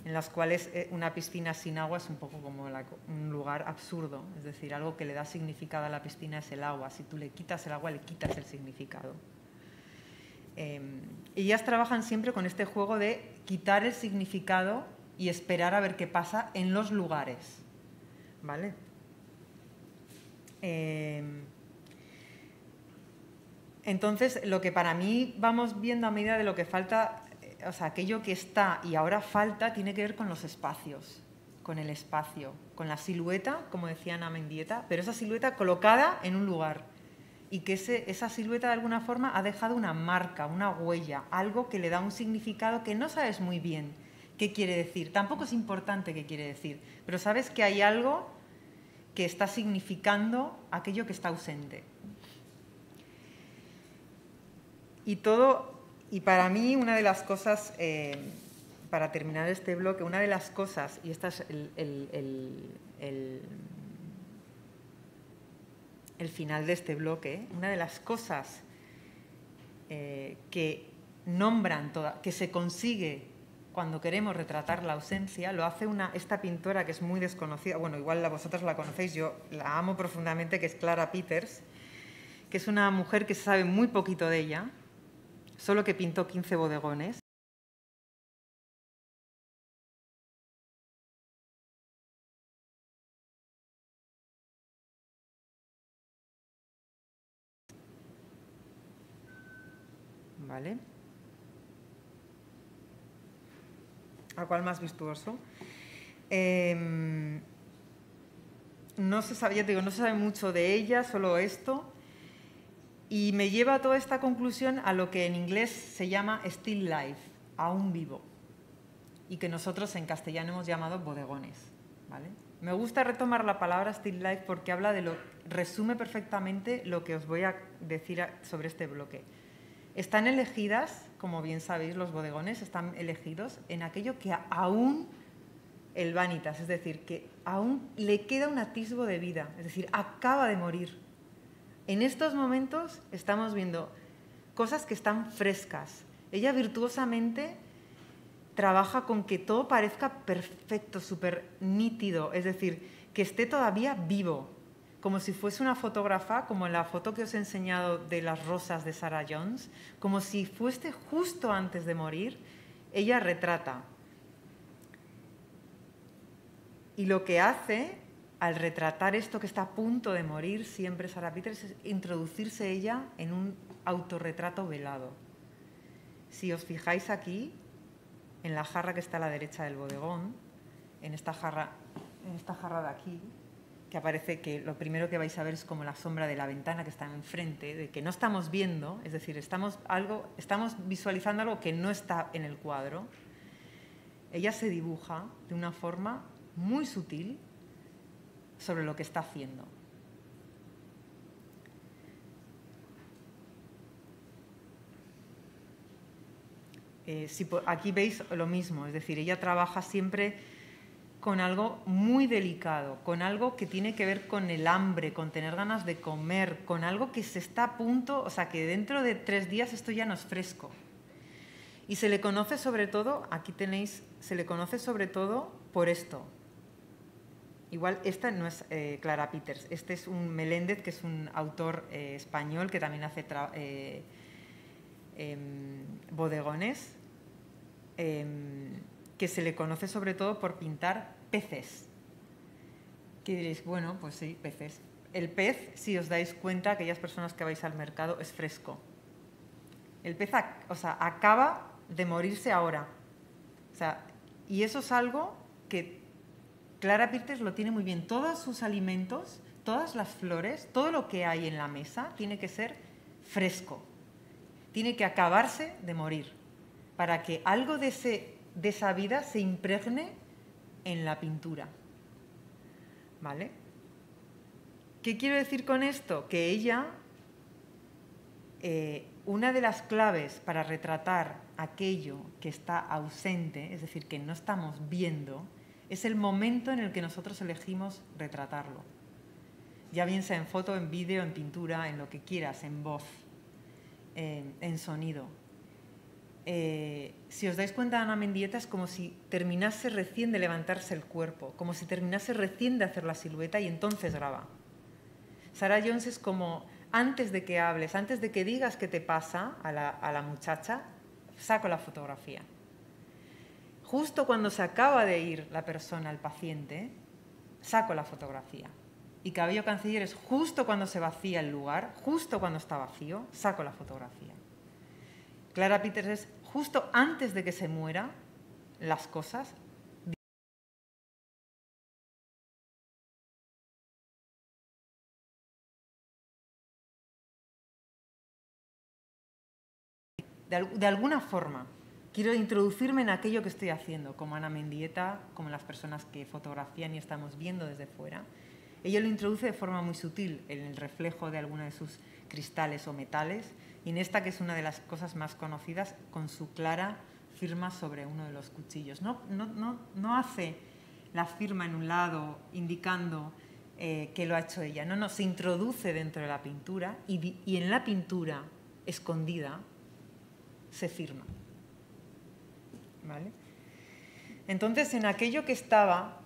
Speaker 3: en las cuales una piscina sin agua es un poco como un lugar absurdo, es decir, algo que le da significado a la piscina es el agua. Si tú le quitas el agua, le quitas el significado. Ellas trabajan siempre con este juego de quitar el significado y esperar a ver qué pasa en los lugares, ¿vale? Entonces, lo que para mí vamos viendo a medida de lo que falta, o sea, aquello que está y ahora falta, tiene que ver con los espacios, con el espacio, con la silueta, como decía Ana Mendieta, pero esa silueta colocada en un lugar. y que esa silueta de alguna forma ha dejado una marca, una huella, algo que le da un significado que no sabes muy bien qué quiere decir. Tampoco es importante qué quiere decir, pero sabes que hay algo que está significando aquello que está ausente. Y para mí una de las cosas, para terminar este bloque, una de las cosas, y esta es el final de este bloque, una de las cosas que nombran, que se consigue cuando queremos retratar la ausencia, lo hace esta pintora que es muy desconocida, bueno, igual vosotras la conocéis, yo la amo profundamente, que es Clara Peters, que es una mujer que se sabe muy poquito de ella, solo que pintó 15 bodegones. ¿Vale? ¿A cuál más virtuoso? No se sabe, ya te digo, no se sabe mucho de ella, solo esto. Y me lleva a toda esta conclusión a lo que en inglés se llama still life, aún vivo. Y que nosotros en castellano hemos llamado bodegones. ¿Vale? Me gusta retomar la palabra still life porque resume perfectamente lo que os voy a decir sobre este bloque. Están elegidas, como bien sabéis, los bodegones están elegidos en aquello que aún el vanitas, es decir, que aún le queda un atisbo de vida, es decir, acaba de morir. En estos momentos estamos viendo cosas que están frescas. Ella virtuosamente trabaja con que todo parezca perfecto, súper nítido, es decir, que esté todavía vivo, como si fuese una fotógrafa, como en la foto que os he enseñado de las rosas de Sarah Jones, como si fuese justo antes de morir, ella retrata. Y lo que hace, al retratar esto que está a punto de morir, siempre Sarah Peters, es introducirse ella en un autorretrato velado. Si os fijáis aquí, en la jarra que está a la derecha del bodegón, en esta jarra de aquí, que aparece que lo primero que vais a ver es como la sombra de la ventana que está enfrente, de que no estamos viendo, es decir, estamos visualizando algo que no está en el cuadro. Ella se dibuja de una forma muy sutil sobre lo que está haciendo. Aquí veis lo mismo, es decir, ella trabaja siempre con algo muy delicado, con algo que tiene que ver con el hambre, con tener ganas de comer, con algo que se está a punto, o sea, que dentro de 3 días esto ya no es fresco. Y se le conoce sobre todo, aquí tenéis, se le conoce sobre todo por esto. Igual esta no es Clara Peters, este es un Meléndez, que es un autor español que también hace bodegones, que se le conoce sobre todo por pintar peces. Que diréis, bueno, pues sí, peces. El pez, si os dais cuenta, aquellas personas que vais al mercado, es fresco. El pez acaba de morirse ahora. O sea, y eso es algo que Clara Peters lo tiene muy bien. Todos sus alimentos, todas las flores, todo lo que hay en la mesa tiene que ser fresco. Tiene que acabarse de morir para que algo de esa vida se impregne en la pintura. ¿Vale? ¿Qué quiero decir con esto? Que ella, una de las claves para retratar aquello que está ausente, es decir, que no estamos viendo, es el momento en el que nosotros elegimos retratarlo. Ya bien sea en foto, en vídeo, en pintura, en lo que quieras, en voz, en sonido. Si os dais cuenta, Ana Mendieta es como si terminase recién de levantarse el cuerpo, como si terminase recién de hacer la silueta y entonces graba. Sarah Jones es como, antes de que hables, antes de que digas qué te pasa a la muchacha, saco la fotografía. Justo cuando se acaba de ir la persona, el paciente, saco la fotografía. Y Cabello Canciller es justo cuando se vacía el lugar, justo cuando está vacío, saco la fotografía. Clara Peters es justo antes de que se muera las cosas, de alguna forma. Quiero introducirme en aquello que estoy haciendo, como Ana Mendieta, como las personas que fotografían y estamos viendo desde fuera. Ella lo introduce de forma muy sutil en el reflejo de alguno de sus cristales o metales, y en esta, que es una de las cosas más conocidas, con su clara firma sobre uno de los cuchillos. No hace la firma en un lado indicando que lo ha hecho ella. No, se introduce dentro de la pintura y en la pintura escondida se firma. ¿Vale? Entonces, en aquello que estaba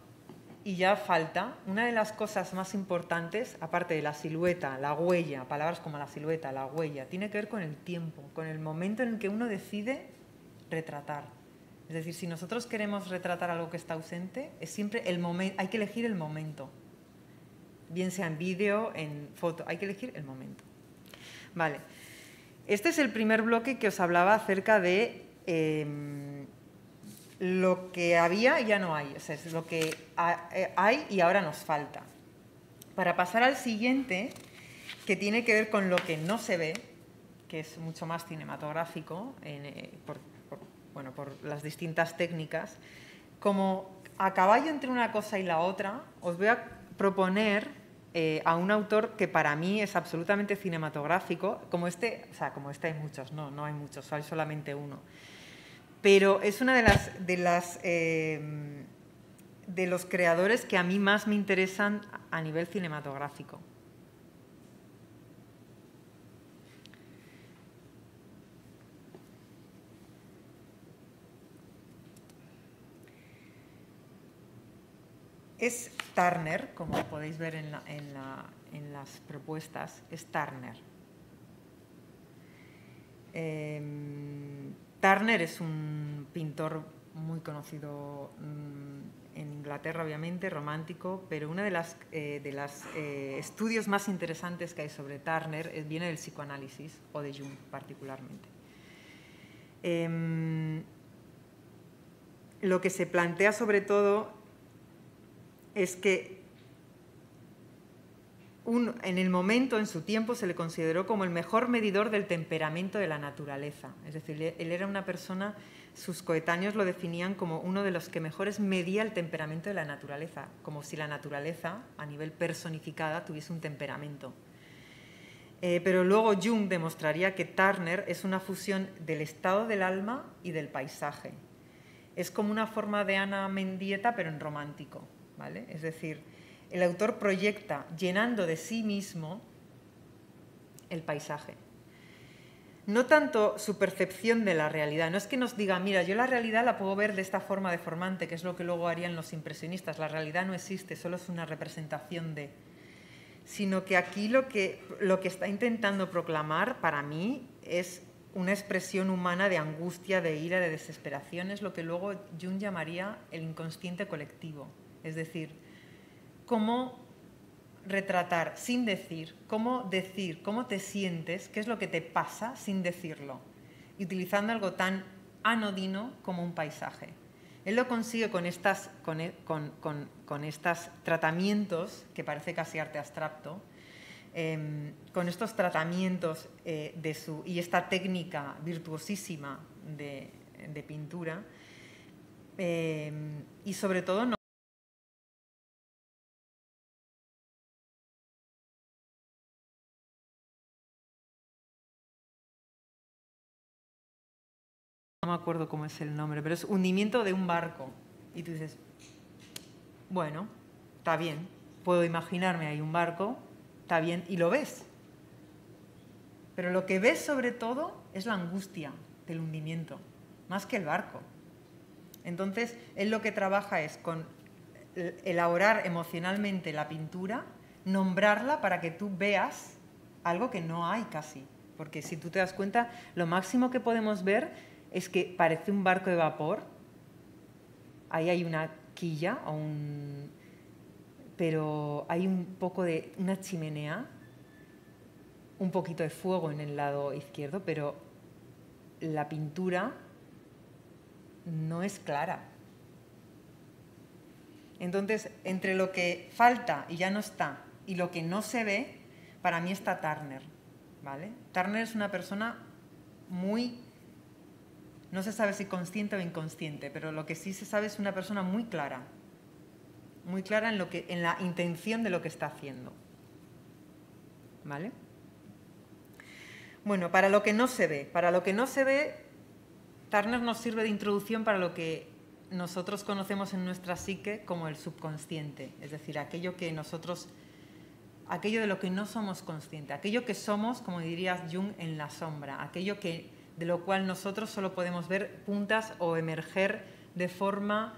Speaker 3: y ya falta, una de las cosas más importantes, aparte de la silueta, la huella, palabras como la silueta, la huella, tiene que ver con el tiempo, con el momento en el que uno decide retratar. Es decir, si nosotros queremos retratar algo que está ausente, es siempre el momento, hay que elegir el momento. Bien sea en vídeo, en foto, hay que elegir el momento. Vale. Este es el primer bloque que os hablaba acerca de lo que había y ya no hay. O sea, es lo que hay y ahora nos falta. Para pasar al siguiente, que tiene que ver con lo que no se ve, que es mucho más cinematográfico, por las distintas técnicas, como a caballo entre una cosa y la otra, os voy a proponer a un autor que para mí es absolutamente cinematográfico, como este hay muchos, no hay muchos, hay solamente uno. Pero es una de los creadores que a mí más me interesan a nivel cinematográfico. Es Turner, como podéis ver en las propuestas, es Turner. Turner es un pintor muy conocido en Inglaterra, obviamente, romántico, pero uno de los estudios más interesantes que hay sobre Turner viene del psicoanálisis, o de Jung particularmente. Lo que se plantea sobre todo es que en el momento, en su tiempo, se le consideró como el mejor medidor del temperamento de la naturaleza. Es decir, él era una persona, sus coetáneos lo definían como uno de los que mejores medía el temperamento de la naturaleza, como si la naturaleza, a nivel personificada, tuviese un temperamento. Pero luego Jung demostraría que Turner es una fusión del estado del alma y del paisaje. Es como una forma de Ana Mendieta, pero en romántico, ¿vale? Es decir, el autor proyecta, llenando de sí mismo, el paisaje. No tanto su percepción de la realidad, no es que nos diga, mira, yo la realidad la puedo ver de esta forma deformante, que es lo que luego harían los impresionistas, la realidad no existe, solo es una representación de... Sino que aquí lo que está intentando proclamar, para mí, es una expresión humana de angustia, de ira, de desesperación, es lo que luego Jung llamaría el inconsciente colectivo. Es decir, cómo retratar sin decir, cómo te sientes, qué es lo que te pasa sin decirlo, y utilizando algo tan anodino como un paisaje. Él lo consigue con estos tratamientos, que parece casi arte abstracto, con estos tratamientos y esta técnica virtuosísima de pintura, y sobre todo no me acuerdo cómo es el nombre, pero es hundimiento de un barco. Y tú dices, bueno, está bien, puedo imaginarme ahí un barco, está bien, y lo ves. Pero lo que ves sobre todo es la angustia del hundimiento, más que el barco. Entonces, él lo que trabaja es con elaborar emocionalmente la pintura, nombrarla para que tú veas algo que no hay casi. Porque si tú te das cuenta, lo máximo que podemos ver es que parece un barco de vapor. Ahí hay una quilla, pero hay un poco de una chimenea, un poquito de fuego en el lado izquierdo, pero la pintura no es clara. Entonces, entre lo que falta y ya no está y lo que no se ve, para mí está Turner, ¿vale? Turner es una persona muy No se sabe si consciente o inconsciente, pero lo que sí se sabe es una persona muy clara en la intención de lo que está haciendo. ¿Vale? Bueno, para lo que no se ve, Turner nos sirve de introducción para lo que nosotros conocemos en nuestra psique como el subconsciente, es decir, aquello de lo que no somos conscientes, aquello que somos, como diría Jung, en la sombra, aquello de lo cual nosotros solo podemos ver puntas o emerger de forma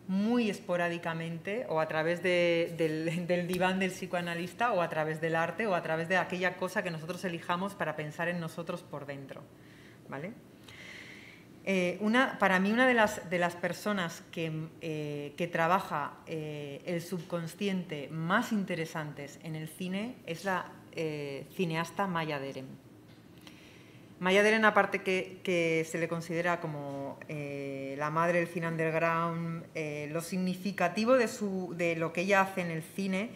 Speaker 3: muy esporádicamente, o a través del diván del psicoanalista, o a través del arte, o a través de aquella cosa que nosotros elijamos para pensar en nosotros por dentro. ¿Vale? Para mí, una de las personas que trabaja el subconsciente más interesantes en el cine es la cineasta Maya Deren. Maya Deren, aparte que se le considera como la madre del cine underground, lo significativo de lo que ella hace en el cine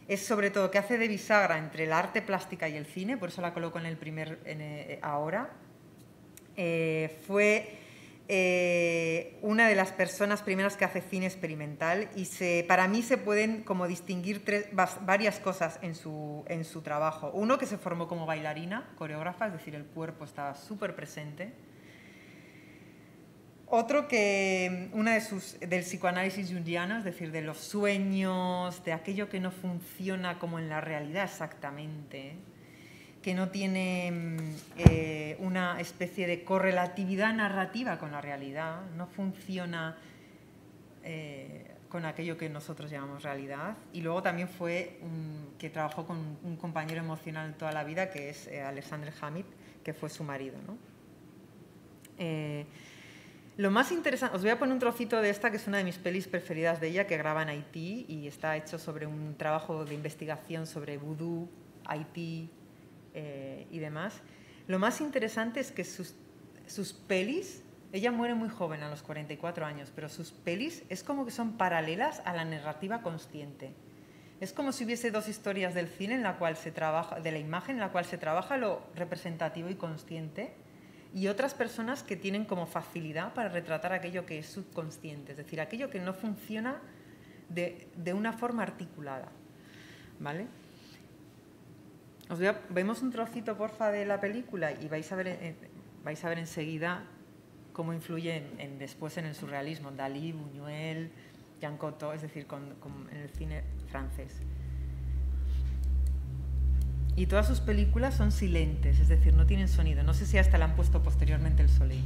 Speaker 3: es sobre todo que hace de bisagra entre el arte plástica y el cine, por eso la coloco en el ahora. Fue una de las personas primeras que hace cine experimental y para mí se pueden como distinguir varias cosas en su trabajo. Uno, que se formó como bailarina, coreógrafa, es decir, el cuerpo estaba súper presente. Otro, que del psicoanálisis junguiano, es decir, de los sueños, de aquello que no funciona como en la realidad exactamente, que no tiene una especie de correlatividad narrativa con la realidad, no funciona con aquello que nosotros llamamos realidad. Y luego también que trabajó con un compañero emocional toda la vida, que es Alexander Hamid, que fue su marido, ¿no? Lo más interesante, os voy a poner un trocito de esta, que es una de mis pelis preferidas de ella, que graba en Haití y está hecho sobre un trabajo de investigación sobre vudú, Haití, y demás. Lo más interesante es que sus pelis, ella muere muy joven, a los 44 años, pero sus pelis es como que son paralelas a la narrativa consciente. Es como si hubiese dos historias del cine en la cual se trabaja, de la imagen, en la cual se trabaja lo representativo y consciente, y otras personas que tienen como facilidad para retratar aquello que es subconsciente, es decir, aquello que no funciona de una forma articulada. ¿Vale? Vemos un trocito, porfa, de la película y vais a ver enseguida cómo influye después en el surrealismo, Dalí, Buñuel, Jean Cocteau, es decir, en el cine francés. Y todas sus películas son silentes, es decir, no tienen sonido. No sé si hasta le han puesto posteriormente el sonido.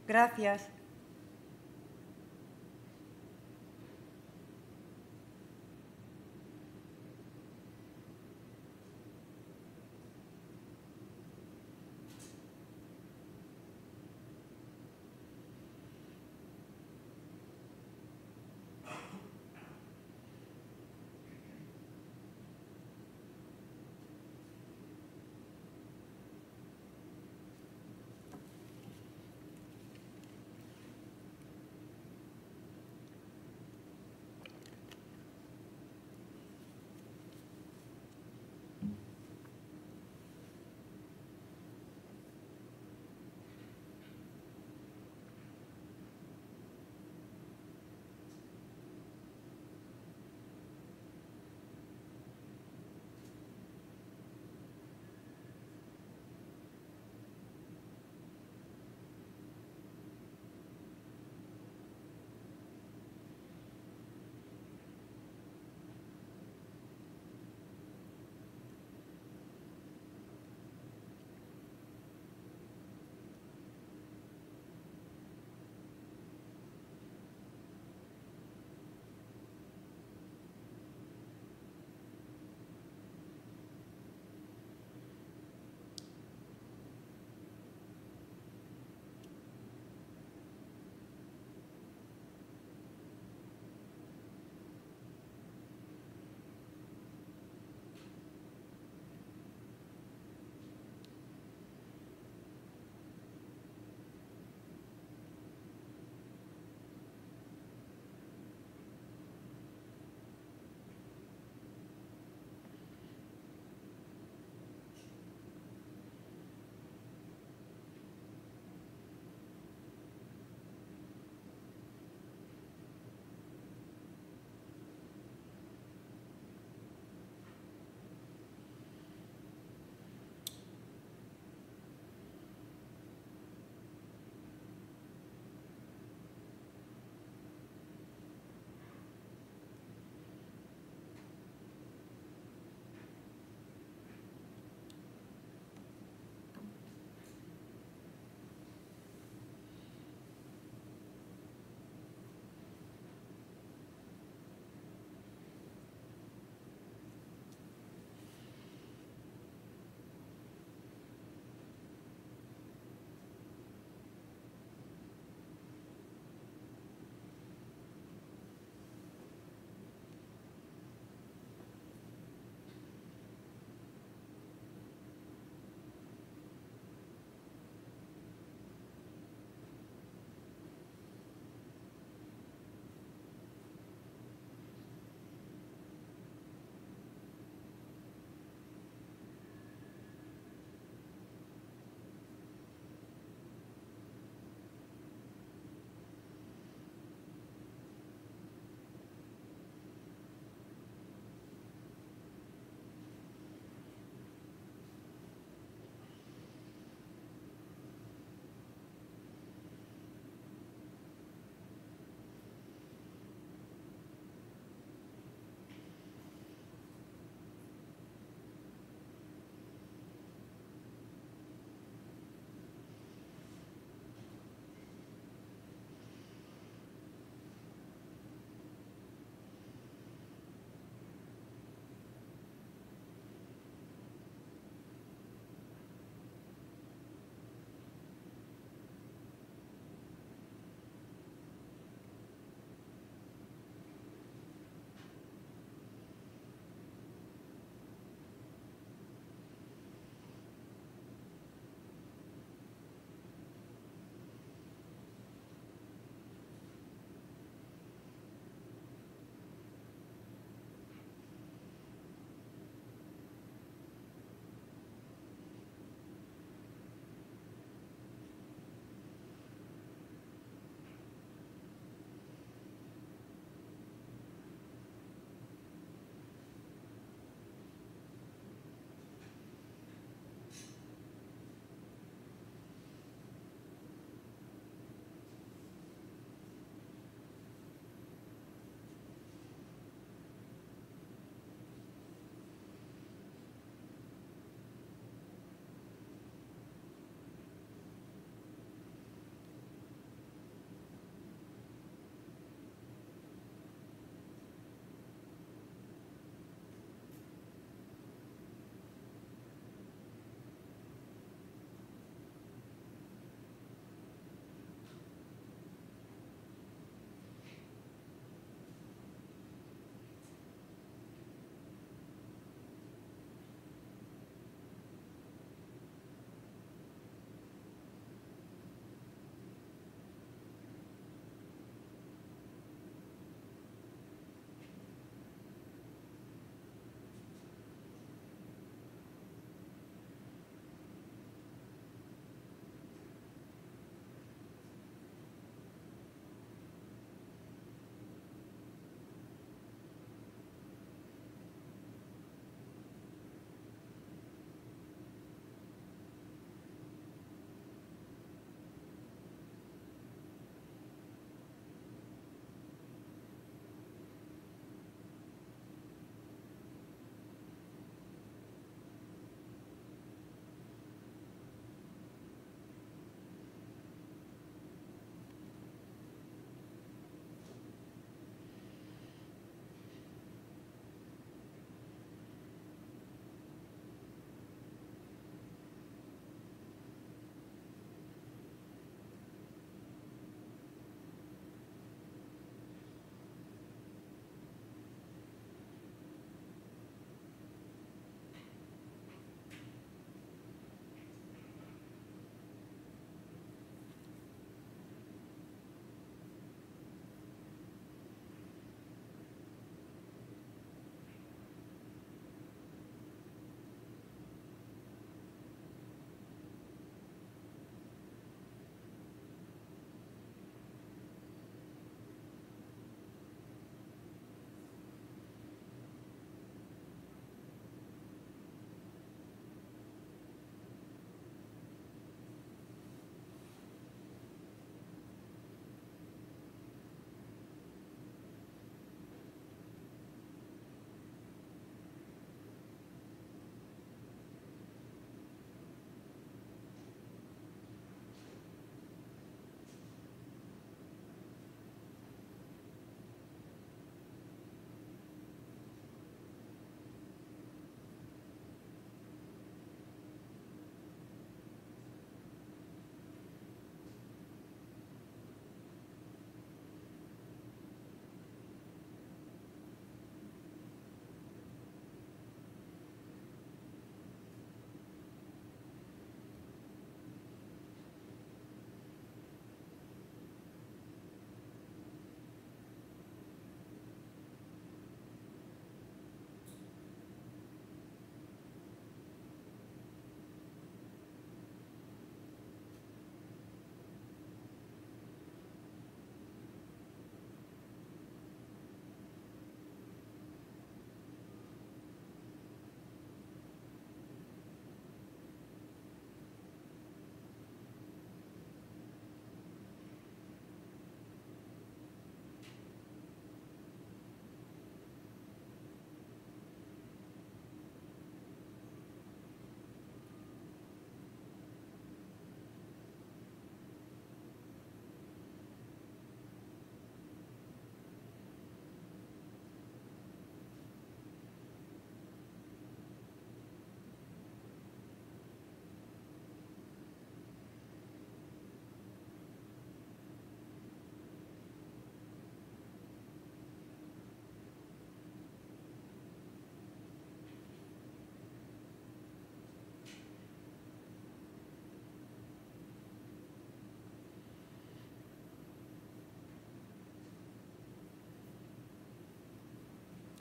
Speaker 3: Gracias.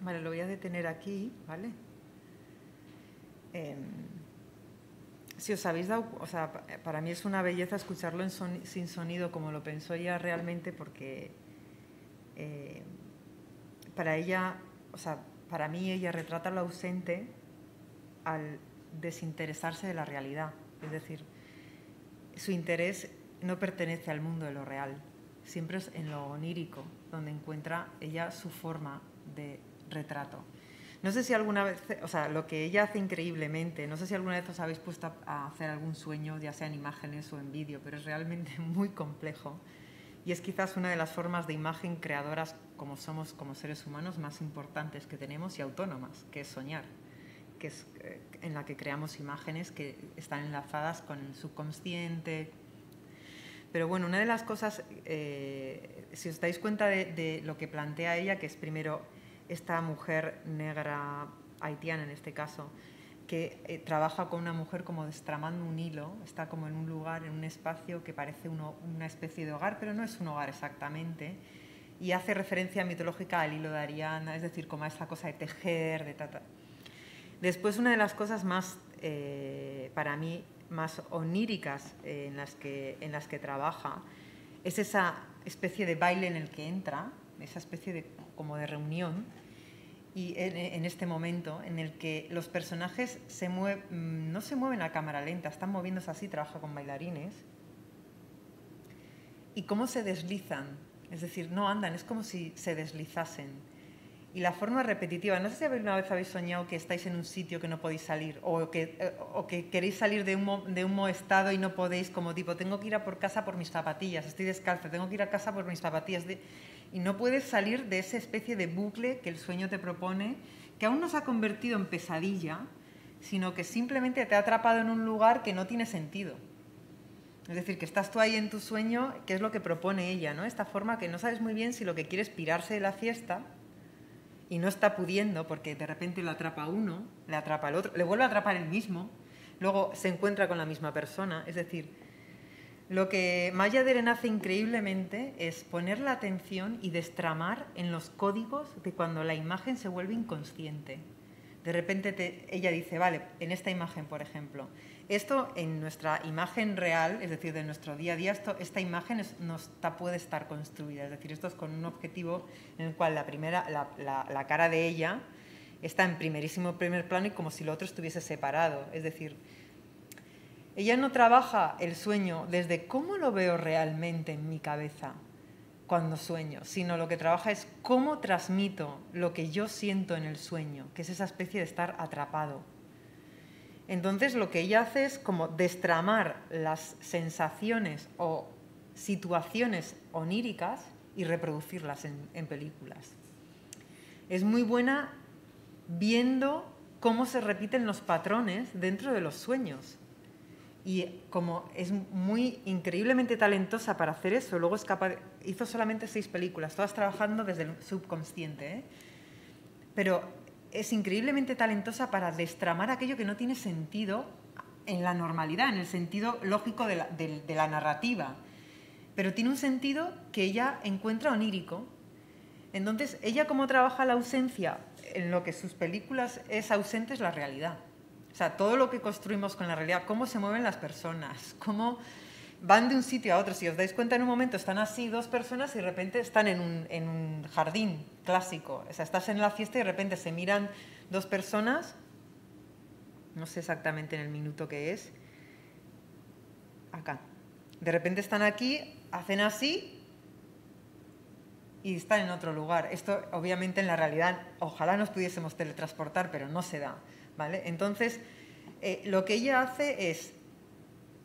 Speaker 3: Vale, lo voy a detener aquí, ¿vale? Si os habéis dado, o sea, para mí es una belleza escucharlo sin sonido como lo pensó ella realmente, porque para ella, o sea, para mí ella retrata lo ausente al desinteresarse de la realidad. Es decir, su interés no pertenece al mundo de lo real, siempre es en lo onírico, donde encuentra ella su forma de retrato. No sé si alguna vez, o sea, lo que ella hace increíblemente, no sé si alguna vez os habéis puesto a hacer algún sueño, ya sea en imágenes o en vídeo, pero es realmente muy complejo y es quizás una de las formas de imagen creadoras como somos como seres humanos más importantes que tenemos y autónomas, que es soñar, que es en la que creamos imágenes que están enlazadas con el subconsciente. Pero bueno, una de las cosas, si os dais cuenta de lo que plantea ella, que es primero esta mujer negra haitiana en este caso, que trabaja con una mujer como destramando un hilo, está como en un lugar, en un espacio que parece una especie de hogar, pero no es un hogar exactamente, y hace referencia mitológica al hilo de Ariana, es decir, como a esa cosa de tejer, de tata. Después, una de las cosas más, para mí, más oníricas en las que trabaja es esa especie de baile en el que entra, esa especie como de reunión, y en este momento en el que los personajes no se mueven a cámara lenta, están moviéndose así, trabaja con bailarines, y cómo se deslizan, es decir, no andan, es como si se deslizasen. Y la forma repetitiva, no sé si alguna vez habéis soñado que estáis en un sitio que no podéis salir o que queréis salir de un estado y no podéis, como tipo, tengo que ir a por casa por mis zapatillas, estoy descalza, tengo que ir a casa por mis zapatillas, y no puedes salir de esa especie de bucle que el sueño te propone, que aún no se ha convertido en pesadilla, sino que simplemente te ha atrapado en un lugar que no tiene sentido. Es decir, que estás tú ahí en tu sueño, que es lo que propone ella, ¿no? Esta forma que no sabes muy bien si lo que quiere es pirarse de la fiesta y no está pudiendo porque de repente lo atrapa uno, le atrapa al otro, le vuelve a atrapar el mismo, luego se encuentra con la misma persona. Es decir, lo que Maya Deren hace increíblemente es poner la atención y destramar en los códigos de cuando la imagen se vuelve inconsciente. De repente ella dice, vale, en esta imagen, por ejemplo, esto en nuestra imagen real, es decir, de nuestro día a día, esta imagen puede estar construida. Es decir, esto es con un objetivo en el cual la cara de ella está en primer plano y como si lo otro estuviese separado. Es decir, ella no trabaja el sueño desde cómo lo veo realmente en mi cabeza cuando sueño, sino lo que trabaja es cómo transmito lo que yo siento en el sueño, que es esa especie de estar atrapado. Entonces lo que ella hace es como destramar las sensaciones o situaciones oníricas y reproducirlas en películas. Es muy buena viendo cómo se repiten los patrones dentro de los sueños. Y como es muy increíblemente talentosa para hacer eso, luego hizo solamente 6 películas, todas trabajando desde el subconsciente, ¿eh? Pero es increíblemente talentosa para destramar aquello que no tiene sentido en la normalidad, en el sentido lógico de la narrativa, pero tiene un sentido que ella encuentra onírico. Entonces, ella como trabaja la ausencia, en lo que sus películas es ausente es la realidad. O sea, todo lo que construimos con la realidad, cómo se mueven las personas, cómo van de un sitio a otro. Si os dais cuenta, en un momento están así 2 personas y de repente están en un jardín clásico. O sea, estás en la fiesta y de repente se miran 2 personas, no sé exactamente en el minuto que es, acá. De repente están aquí, hacen así y están en otro lugar. Esto, obviamente, en la realidad, ojalá nos pudiésemos teletransportar, pero no se da. ¿Vale? Entonces, lo que ella hace es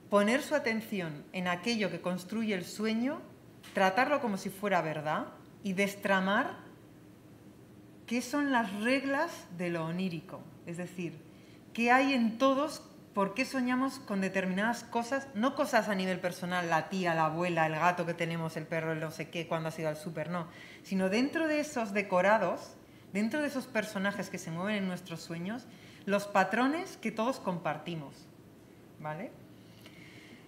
Speaker 3: poner su atención en aquello que construye el sueño, tratarlo como si fuera verdad y destramar qué son las reglas de lo onírico. Es decir, qué hay en todos, por qué soñamos con determinadas cosas, no cosas a nivel personal, la tía, la abuela, el gato que tenemos, el perro, el no sé qué, cuando has ido al súper, no, sino dentro de esos decorados, dentro de esos personajes que se mueven en nuestros sueños, los patrones que todos compartimos, ¿vale?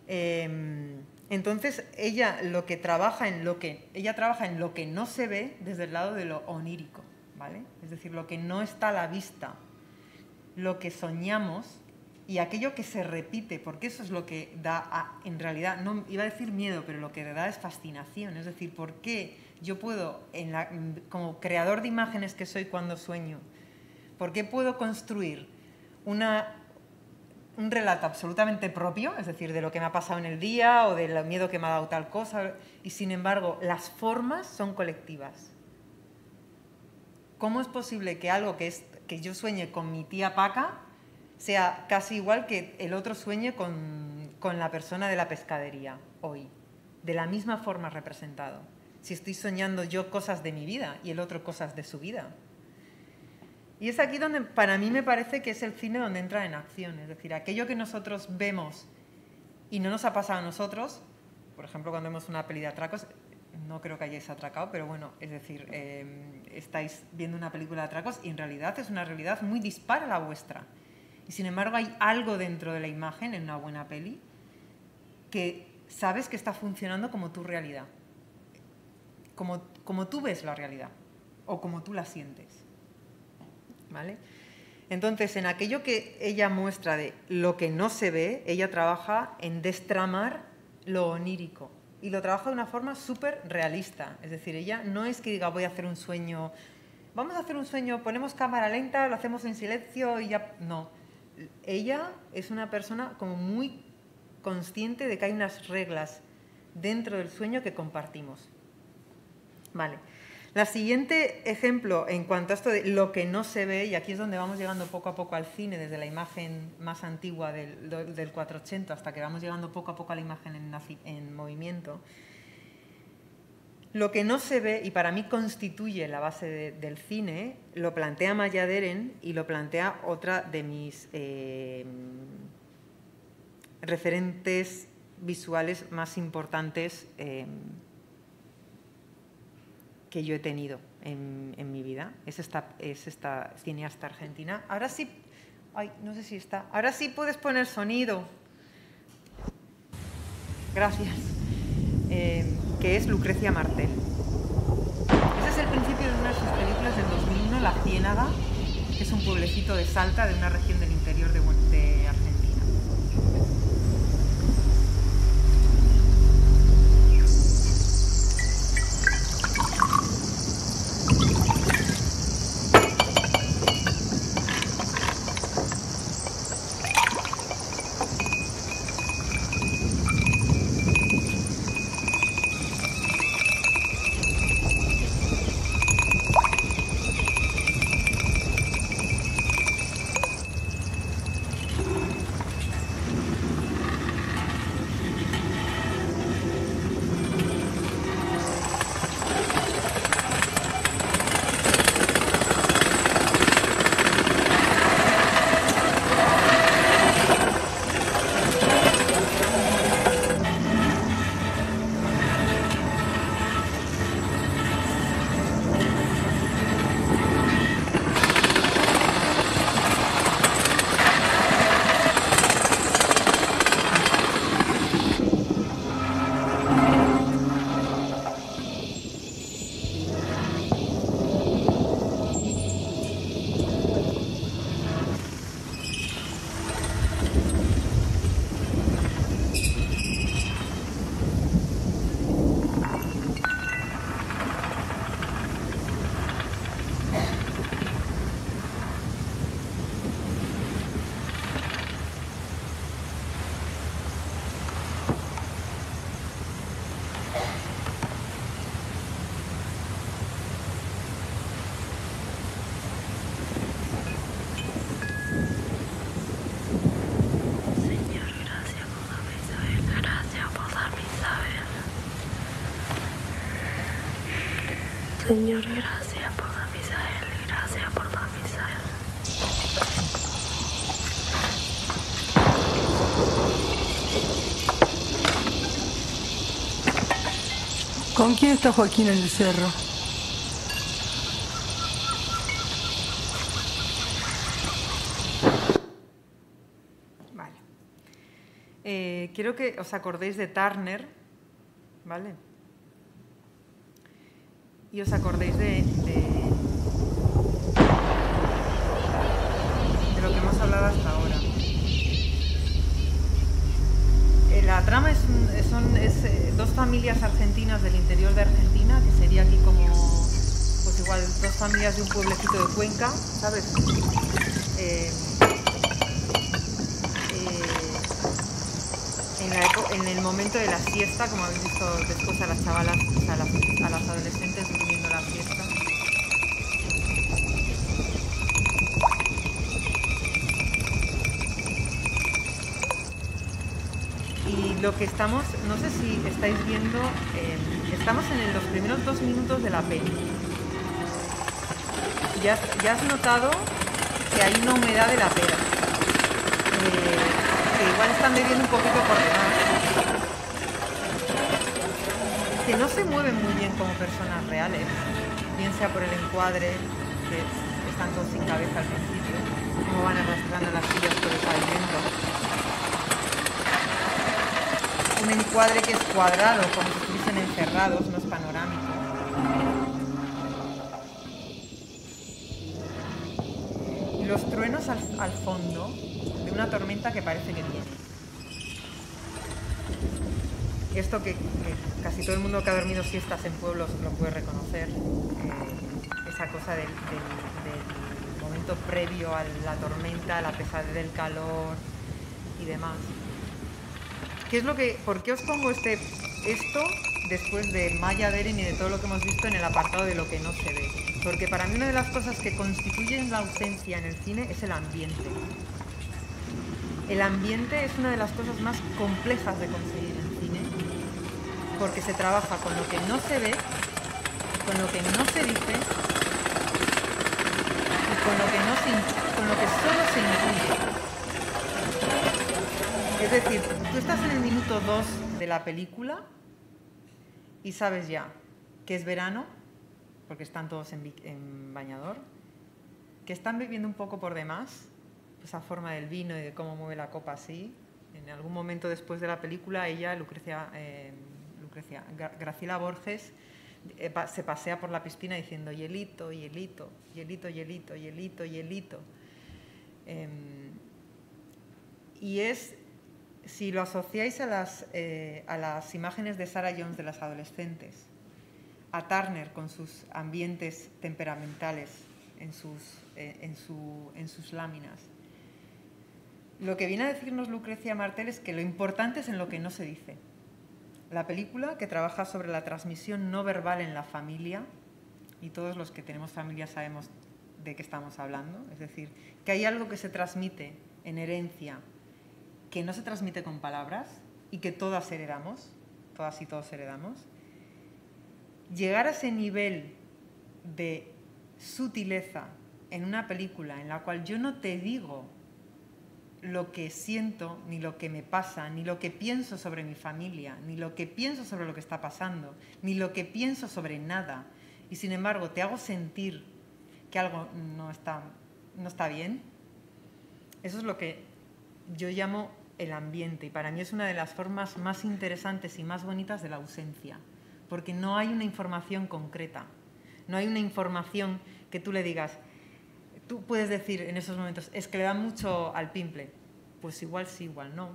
Speaker 3: Entonces, ella trabaja en lo que no se ve desde el lado de lo onírico, ¿vale? Es decir, lo que no está a la vista, lo que soñamos y aquello que se repite, porque eso es lo que da, en realidad, no iba a decir miedo, pero lo que da es fascinación. Es decir, ¿por qué yo puedo, como creador de imágenes que soy cuando sueño, por qué puedo construir un relato absolutamente propio, es decir, de lo que me ha pasado en el día o del miedo que me ha dado tal cosa, y sin embargo las formas son colectivas? ¿Cómo es posible que algo que yo sueñe con mi tía Paca sea casi igual que el otro sueñe con la persona de la pescadería hoy? De la misma forma representado. Si estoy soñando yo cosas de mi vida y el otro cosas de su vida. Y es aquí donde para mí me parece que es el cine donde entra en acción. Es decir, aquello que nosotros vemos y no nos ha pasado a nosotros, por ejemplo, cuando vemos una peli de atracos, no creo que hayáis atracado, pero bueno, es decir, estáis viendo una película de atracos y en realidad es una realidad muy dispara a la vuestra. Y sin embargo hay algo dentro de la imagen en una buena peli que sabes que está funcionando como tu realidad, como tú ves la realidad o como tú la sientes. ¿Vale? Entonces, en aquello que ella muestra de lo que no se ve, ella trabaja en destramar lo onírico y lo trabaja de una forma súper realista. Es decir, ella no es que diga voy a hacer un sueño, vamos a hacer un sueño, ponemos cámara lenta, lo hacemos en silencio y ya... No. Ella es una persona como muy consciente de que hay unas reglas dentro del sueño que compartimos. Vale. La siguiente ejemplo en cuanto a esto de lo que no se ve, y aquí es donde vamos llegando poco a poco al cine, desde la imagen más antigua del 480 hasta que vamos llegando poco a poco a la imagen en movimiento. Lo que no se ve, y para mí constituye la base del cine, lo plantea Maya Deren y lo plantea otra de mis referentes visuales más importantes que yo he tenido en mi vida. Es esta cineasta argentina. Ahora sí, ay, no sé si está. Ahora sí puedes poner sonido. Gracias. Que es Lucrecia Martel. Ese es el principio de una de sus películas del 2001, La Ciénaga, que es un pueblecito de Salta, de una región del interior de Argentina.
Speaker 4: Señor, gracias por la Misael, gracias por la Misael.
Speaker 5: ¿Con quién está Joaquín en el cerro?
Speaker 3: Vale. Quiero que os acordéis de Turner, ¿vale? Y os acordéis de familias argentinas del interior de Argentina, que sería aquí como, pues igual, 2 familias de un pueblecito de Cuenca, ¿sabes? En el momento de la siesta, como habéis visto después a las chavalas, o sea, a las adolescentes durmiendo la siesta. Y lo que estamos, no sé si estáis viendo, estamos en los primeros 2 minutos de la peli. Ya has notado que hay una humedad de la pera. Que igual están bebiendo un poquito por demás. Que no se mueven muy bien como personas reales, bien sea por el encuadre, que están todos sin cabeza al principio, como van arrastrando las sillas por el pavimento. Un encuadre que es cuadrado, como si estuviesen encerrados, no es panorámico. Y los truenos al fondo de una tormenta que parece que viene. Esto que casi todo el mundo que ha dormido siestas en pueblos lo puede reconocer, esa cosa del momento previo a la tormenta, la pesadez del calor y demás. ¿Por qué os pongo esto después de Maya Deren y de todo lo que hemos visto en el apartado de lo que no se ve? Porque para mí una de las cosas que constituyen la ausencia en el cine es el ambiente. El ambiente es una de las cosas más complejas de conseguir en cine, porque se trabaja con lo que no se ve, con lo que no se dice y con lo que solo se intuye. Es decir, tú estás en el minuto 2 de la película y sabes ya que es verano, porque están todos en bañador, que están bebiendo un poco por demás, esa forma del vino y de cómo mueve la copa así. En algún momento después de la película, ella, Graciela Borges, se pasea por la piscina diciendo hielito, hielito, hielito, hielito, hielito, hielito. Y es, si lo asociáis a las imágenes de Sarah Jones de las adolescentes, a Turner con sus ambientes temperamentales en sus láminas, lo que viene a decirnos Lucrecia Martel es que lo importante es en lo que no se dice. La película, que trabaja sobre la transmisión no verbal en la familia, y todos los que tenemos familia sabemos de qué estamos hablando, es decir, que hay algo que se transmite en herencia, que no se transmite con palabras y que todas heredamos, todas y todos heredamos. Llegar a ese nivel de sutileza en una película en la cual yo no te digo lo que siento, ni lo que me pasa, ni lo que pienso sobre mi familia, ni lo que pienso sobre lo que está pasando, ni lo que pienso sobre nada, y sin embargo te hago sentir que algo no está bien, eso es lo que yo llamo el ambiente, y para mí es una de las formas más interesantes y más bonitas de la ausencia, porque no hay una información concreta, no hay una información que tú le digas. Tú puedes decir en esos momentos, es que le da mucho al pimple. Pues igual sí, igual no.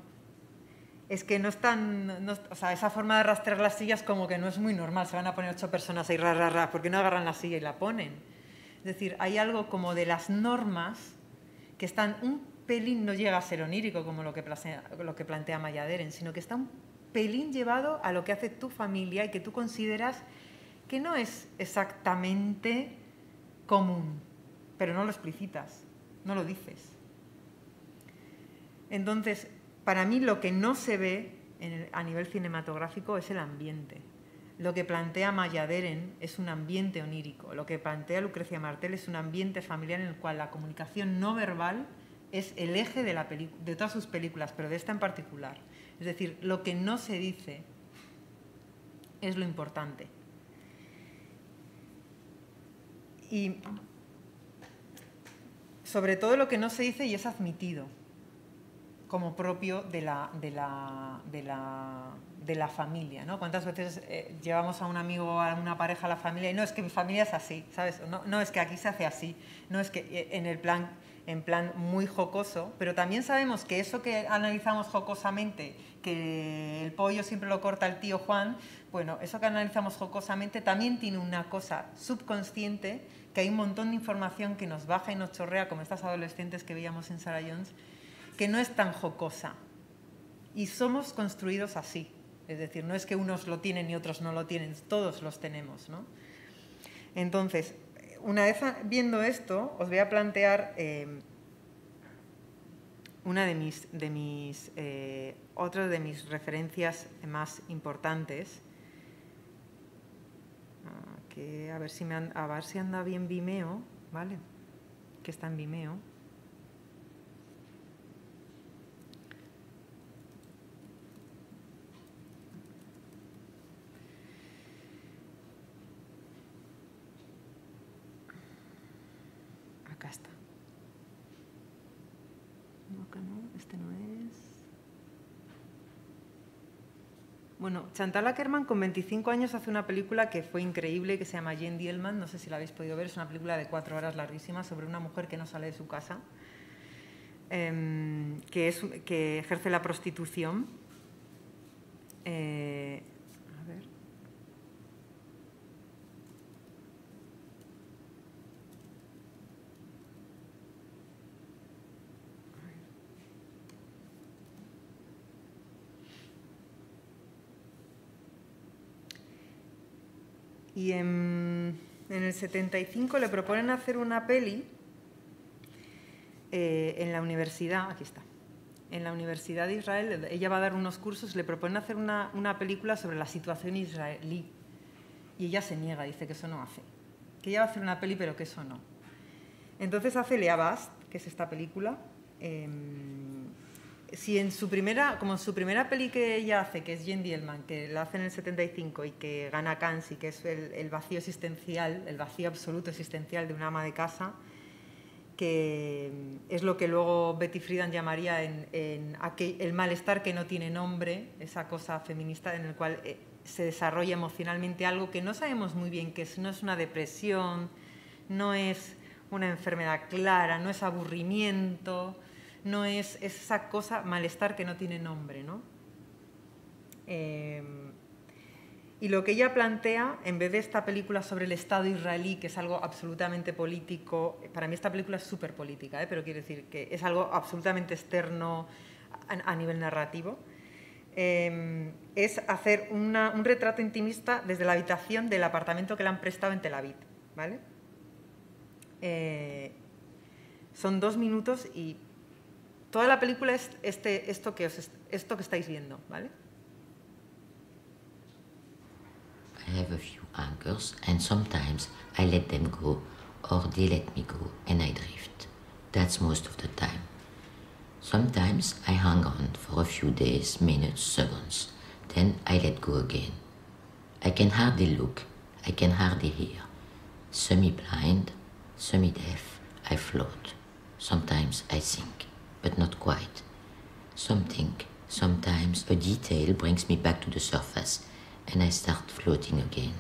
Speaker 3: Es que no están, o sea, esa forma de arrastrar las sillas como que no es muy normal. Se van a poner 8 personas ahí, porque no agarran la silla y la ponen. Es decir, hay algo como de las normas que están un pelín, no llega a ser onírico como lo que plantea Maya Deren, sino que está un pelín llevado a lo que hace tu familia y que tú consideras que no es exactamente común, pero no lo explicitas, no lo dices. Entonces, para mí lo que no se ve a nivel cinematográfico es el ambiente. Lo que plantea Maya Deren es un ambiente onírico. Lo que plantea Lucrecia Martel es un ambiente familiar en el cual la comunicación no verbal es el eje de todas sus películas, pero de esta en particular. Es decir, lo que no se dice es lo importante. Y sobre todo lo que no se dice y es admitido como propio de la familia, ¿no? ¿Cuántas veces llevamos a un amigo o a una pareja a la familia y no, es que mi familia es así, ¿sabes? No, es que aquí se hace así, no, es que en el plan, en plan muy jocoso, pero también sabemos que eso que analizamos jocosamente, que el pollo siempre lo corta el tío Juan, bueno, eso que analizamos jocosamente también tiene una cosa subconsciente, que hay un montón de información que nos baja y nos chorrea, como estas adolescentes que veíamos en Sarah Jones, que no es tan jocosa. Y somos construidos así. Es decir, no es que unos lo tienen y otros no lo tienen, todos los tenemos, ¿no? Entonces, una vez viendo esto, os voy a plantear una otra de mis referencias más importantes, que a ver si anda bien Vimeo, ¿vale? Que está en Vimeo. Acá está. No, acá no, este no es. Bueno, Chantal Akerman con 25 años hace una película que fue increíble, que se llama Jane Dielman, no sé si la habéis podido ver, es una película de 4 horas larguísima sobre una mujer que no sale de su casa, que ejerce la prostitución. A ver. Y en el 75 le proponen hacer una peli en la universidad, aquí está, en la Universidad de Israel. Ella va a dar unos cursos, le proponen hacer una película sobre la situación israelí. Y ella se niega, dice que eso no hace. Que ella va a hacer una peli, pero que eso no. Entonces hace Lea Bast, que es esta película. Si en su primera peli que ella hace, que es Jane Dielman, que la hace en el 75 y que gana Cannes, y que es el vacío existencial, el vacío absoluto existencial de una ama de casa, que es lo que luego Betty Friedan llamaría el malestar que no tiene nombre, esa cosa feminista en el cual se desarrolla emocionalmente algo que no sabemos muy bien qué es, no es una depresión, no es una enfermedad clara, no es aburrimiento, no es esa cosa, malestar que no tiene nombre, ¿no? Y lo que ella plantea, en vez de esta película sobre el Estado israelí, que es algo absolutamente político, para mí esta película es súper política, pero quiero decir que es algo absolutamente externo a nivel narrativo, es hacer un retrato intimista desde la habitación del apartamento que le han prestado en Tel Aviv, ¿vale? Son 2 minutos y toda la película es esto que estáis viendo, ¿vale?
Speaker 6: I have a few anchors, and sometimes I let them go, or they let me go, and I drift. That's most of the time. Sometimes I hang on for a few days, minutes, seconds. Then I let go again. I can hardly look, I can hardly hear. Semi-blind, semi-deaf, I float. Sometimes I sink, but not quite. Sometimes a detail brings me back to the surface, and I start floating again.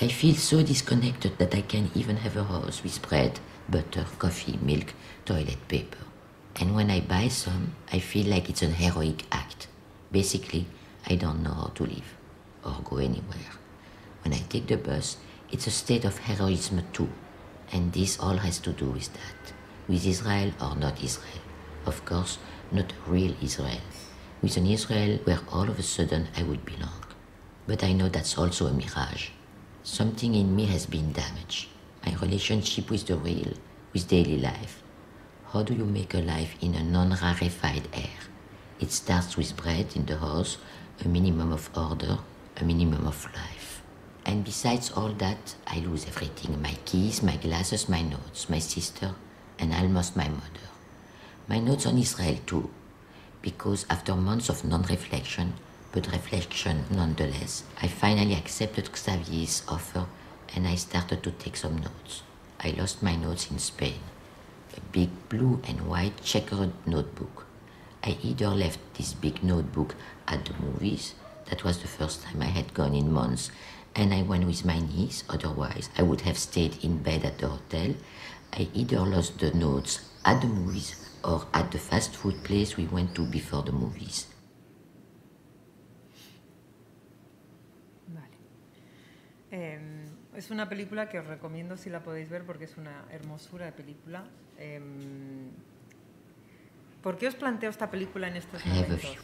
Speaker 6: I feel so disconnected that I can't even have a house with bread, butter, coffee, milk, toilet paper. And when I buy some, I feel like it's an heroic act. Basically, I don't know how to live or go anywhere. When I take the bus, it's a state of heroism too. And this all has to do with that. With Israel or not Israel. Of course, not real Israel. With an Israel where all of a sudden I would belong. But I know that's also a mirage. Something in me has been damaged. My relationship with the real, with daily life. How do you make a life in a non-rarefied air? It starts with bread in the house, a minimum of order, a minimum of life. And besides all that, I lose everything. My keys, my glasses, my notes, my sister, and almost my mother. My notes on Israel too, because after months of non-reflection, but reflection nonetheless, I finally accepted Xavier's offer and I started to take some notes. I lost my notes in Spain. A big blue and white checkered notebook. I either left this big notebook at the movies, that was the first time I had gone in months, and I went with my niece, otherwise I would have stayed in bed at the hotel. I either lost the notes at the movies or at the fast food place we went to before the movies.
Speaker 3: Vale. Es una película que os recomiendo si la podéis ver porque es una hermosura de película. ¿Por qué os planteo esta película en estos momentos?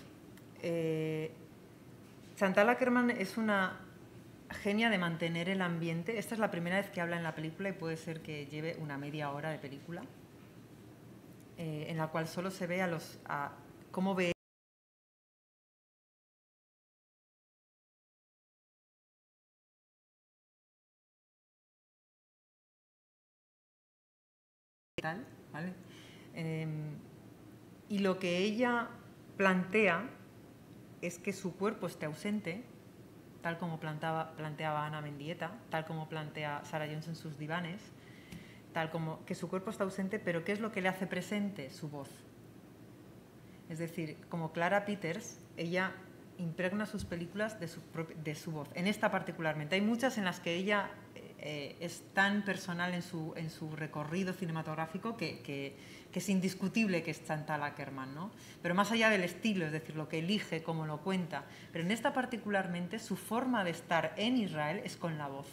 Speaker 3: Chantal Akerman es una genia de mantener el ambiente. Esta es la primera vez que habla en la película y puede ser que lleve una media hora de película, en la cual solo se ve a cómo ve tal, ¿vale? Y lo que ella plantea es que su cuerpo esté ausente, tal como planteaba Ana Mendieta, tal como plantea Sarah Jones en sus divanes, tal como que su cuerpo está ausente, pero ¿qué es lo que le hace presente? Su voz. Es decir, como Clara Peters, ella impregna sus películas de su voz. En esta particularmente. Hay muchas en las que ella es tan personal en su recorrido cinematográfico que es indiscutible que es Chantal Akerman, ¿no? Pero más allá del estilo, es decir, lo que elige, cómo lo cuenta. Pero en esta particularmente, su forma de estar en Israel es con la voz,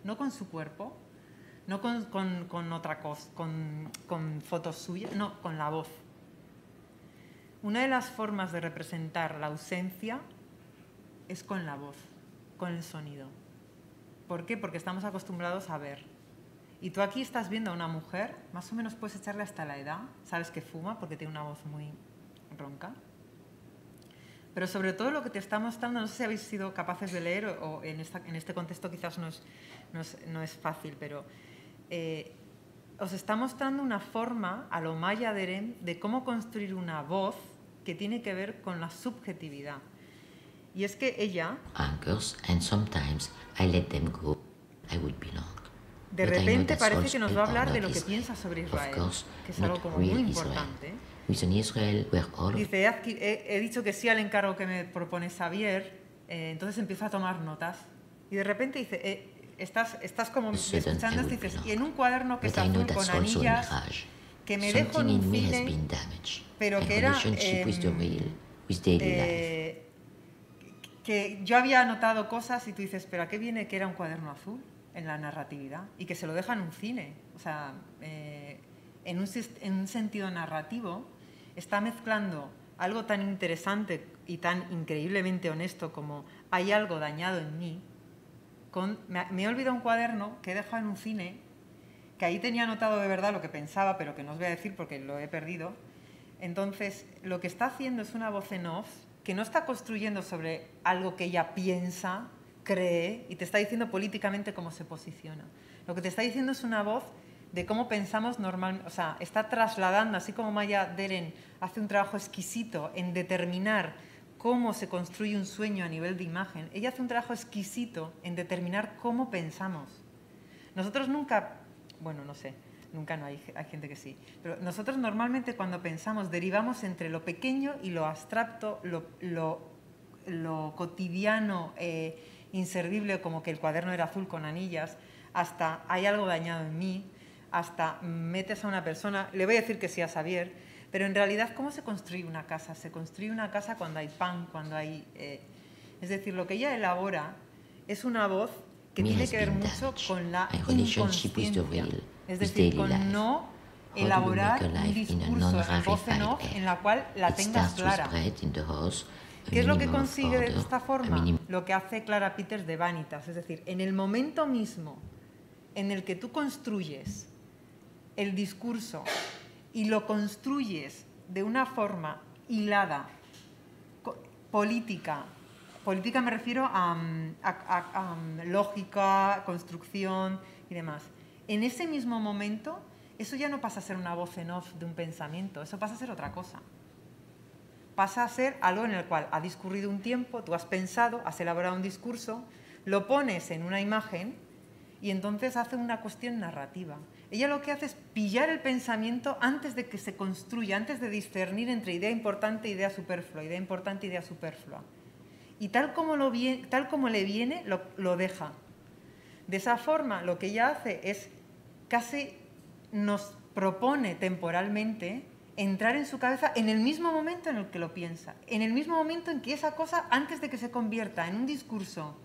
Speaker 3: no con su cuerpo, no con otra cosa, con fotos suyas, no, con la voz. Una de las formas de representar la ausencia es con la voz, con el sonido. ¿Por qué? Porque estamos acostumbrados a ver. Y tú aquí estás viendo a una mujer, más o menos puedes echarle hasta la edad, sabes que fuma porque tiene una voz muy ronca. Pero sobre todo lo que te está mostrando, no sé si habéis sido capaces de leer o en este contexto quizás no es fácil, pero os está mostrando una forma a lo Maya Deren de cómo construir una voz que tiene que ver con la subjetividad. Y es que ella,
Speaker 6: Anchors, and sometimes I let them go. I would belong.
Speaker 3: de repente parece que nos va a hablar de lo que piensa sobre Israel, que es algo como muy importante. Dice, he dicho que sí al encargo que me propone Xavier, entonces empiezo a tomar notas. Y de repente dice, estás como escuchando y dices, y en un cuaderno que es azul con anillas, que me dejo en un cine, pero que era... que yo había anotado cosas y tú dices, pero ¿a qué viene que era un cuaderno azul en la narratividad? Y que se lo deja en un cine. O sea, en un sentido narrativo, está mezclando algo tan interesante y tan increíblemente honesto como hay algo dañado en mí, me he olvidado un cuaderno que he dejado en un cine, que ahí tenía anotado de verdad lo que pensaba, pero que no os voy a decir porque lo he perdido. Entonces, lo que está haciendo es una voz en off que no está construyendo sobre algo que ella piensa, cree, y te está diciendo políticamente cómo se posiciona. Lo que te está diciendo es una voz de cómo pensamos normalmente, o sea, está trasladando, así como Maya Deren hace un trabajo exquisito en determinar cómo se construye un sueño a nivel de imagen, ella hace un trabajo exquisito en determinar cómo pensamos. Nosotros nunca, bueno, no sé, nunca no, hay gente que sí, pero nosotros normalmente cuando pensamos derivamos entre lo pequeño y lo abstracto, lo cotidiano, inservible, como que el cuaderno era azul con anillas, hasta hay algo dañado en mí, hasta metes a una persona, le voy a decir que sí a Xavier, pero en realidad, ¿cómo se construye una casa? Se construye una casa cuando hay pan, cuando hay... es decir, lo que ella elabora es una voz que tiene que ver mucho con la inconsciencia. Es decir, con no elaborar un discurso en voz en off en la cual la tengas clara. ¿Qué es lo que consigue de esta forma? Lo que hace Clara Peters de Vanitas. Es decir, en el momento mismo en el que tú construyes el discurso y lo construyes de una forma hilada, política me refiero a lógica, construcción y demás. En ese mismo momento, eso ya no pasa a ser una voz en off de un pensamiento, eso pasa a ser otra cosa. Pasa a ser algo en el cual ha discurrido un tiempo, tú has pensado, has elaborado un discurso, lo pones en una imagen y entonces hace una cuestión narrativa. Ella lo que hace es pillar el pensamiento antes de que se construya, antes de discernir entre idea importante e idea superflua, idea importante e idea superflua. Y tal como le viene, lo deja. De esa forma, lo que ella hace es casi nos propone temporalmente entrar en su cabeza en el mismo momento en el que lo piensa, en el mismo momento en que esa cosa, antes de que se convierta en un discurso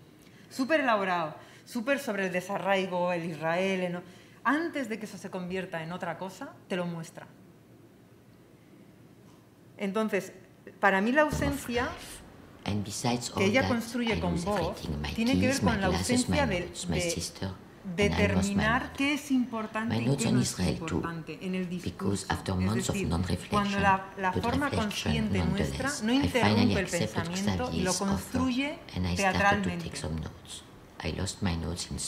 Speaker 3: súper elaborado, súper sobre el desarraigo, el Israel, antes de que eso se convierta en otra cosa, te lo muestra. Entonces, para mí la ausencia que ella construye con vos tiene que ver con la ausencia de determinar qué es importante y qué no es importante en el discurso. Es decir, cuando la forma consciente nuestra no interrumpe el pensamiento y lo construye teatralmente.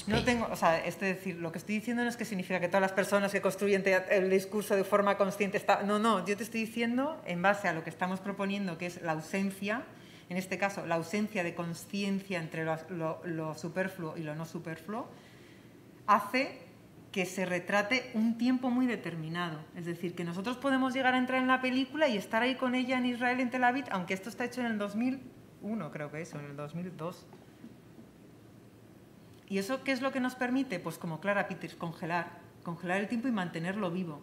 Speaker 3: No tengo, o sea, es decir, lo que estoy diciendo no es que significa que todas las personas que construyen el discurso de forma consciente no, yo te estoy diciendo en base a lo que estamos proponiendo, que es la ausencia, en este caso, la ausencia de conciencia entre lo superfluo y lo no superfluo, hace que se retrate un tiempo muy determinado. Es decir, que nosotros podemos llegar a entrar en la película y estar ahí con ella en Israel, en Tel Aviv, aunque esto está hecho en el 2001, creo que es, o en el 2002. ¿Y eso qué es lo que nos permite? Pues como Clara Peters, congelar el tiempo y mantenerlo vivo.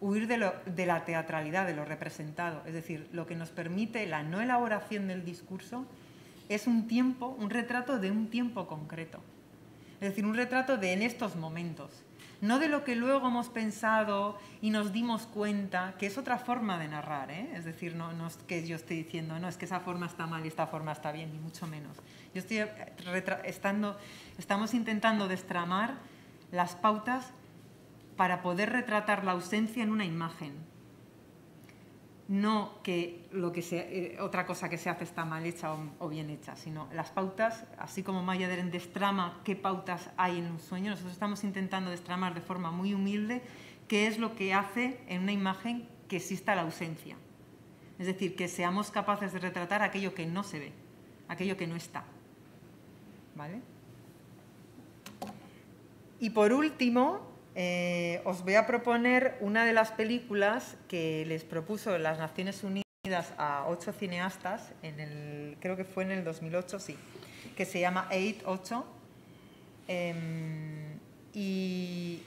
Speaker 3: Huir de la teatralidad, de lo representado. Es decir, lo que nos permite la no elaboración del discurso es un tiempo, un retrato de un tiempo concreto. Es decir, un retrato de en estos momentos. No de lo que luego hemos pensado y nos dimos cuenta, que es otra forma de narrar, ¿eh? Es decir, no es que yo esté diciendo, no, es que esa forma está mal y esta forma está bien, ni mucho menos. Yo estoy estamos intentando destramar las pautas para poder retratar la ausencia en una imagen. No que otra cosa que se hace está mal hecha o bien hecha, sino las pautas, así como Maya Deren destrama qué pautas hay en un sueño, nosotros estamos intentando destramar de forma muy humilde qué es lo que hace en una imagen que exista la ausencia. Es decir, que seamos capaces de retratar aquello que no se ve, aquello que no está. ¿Vale? Y por último, os voy a proponer una de las películas que les propuso las Naciones Unidas a 8 cineastas, creo que fue en el 2008, sí, que se llama 8, y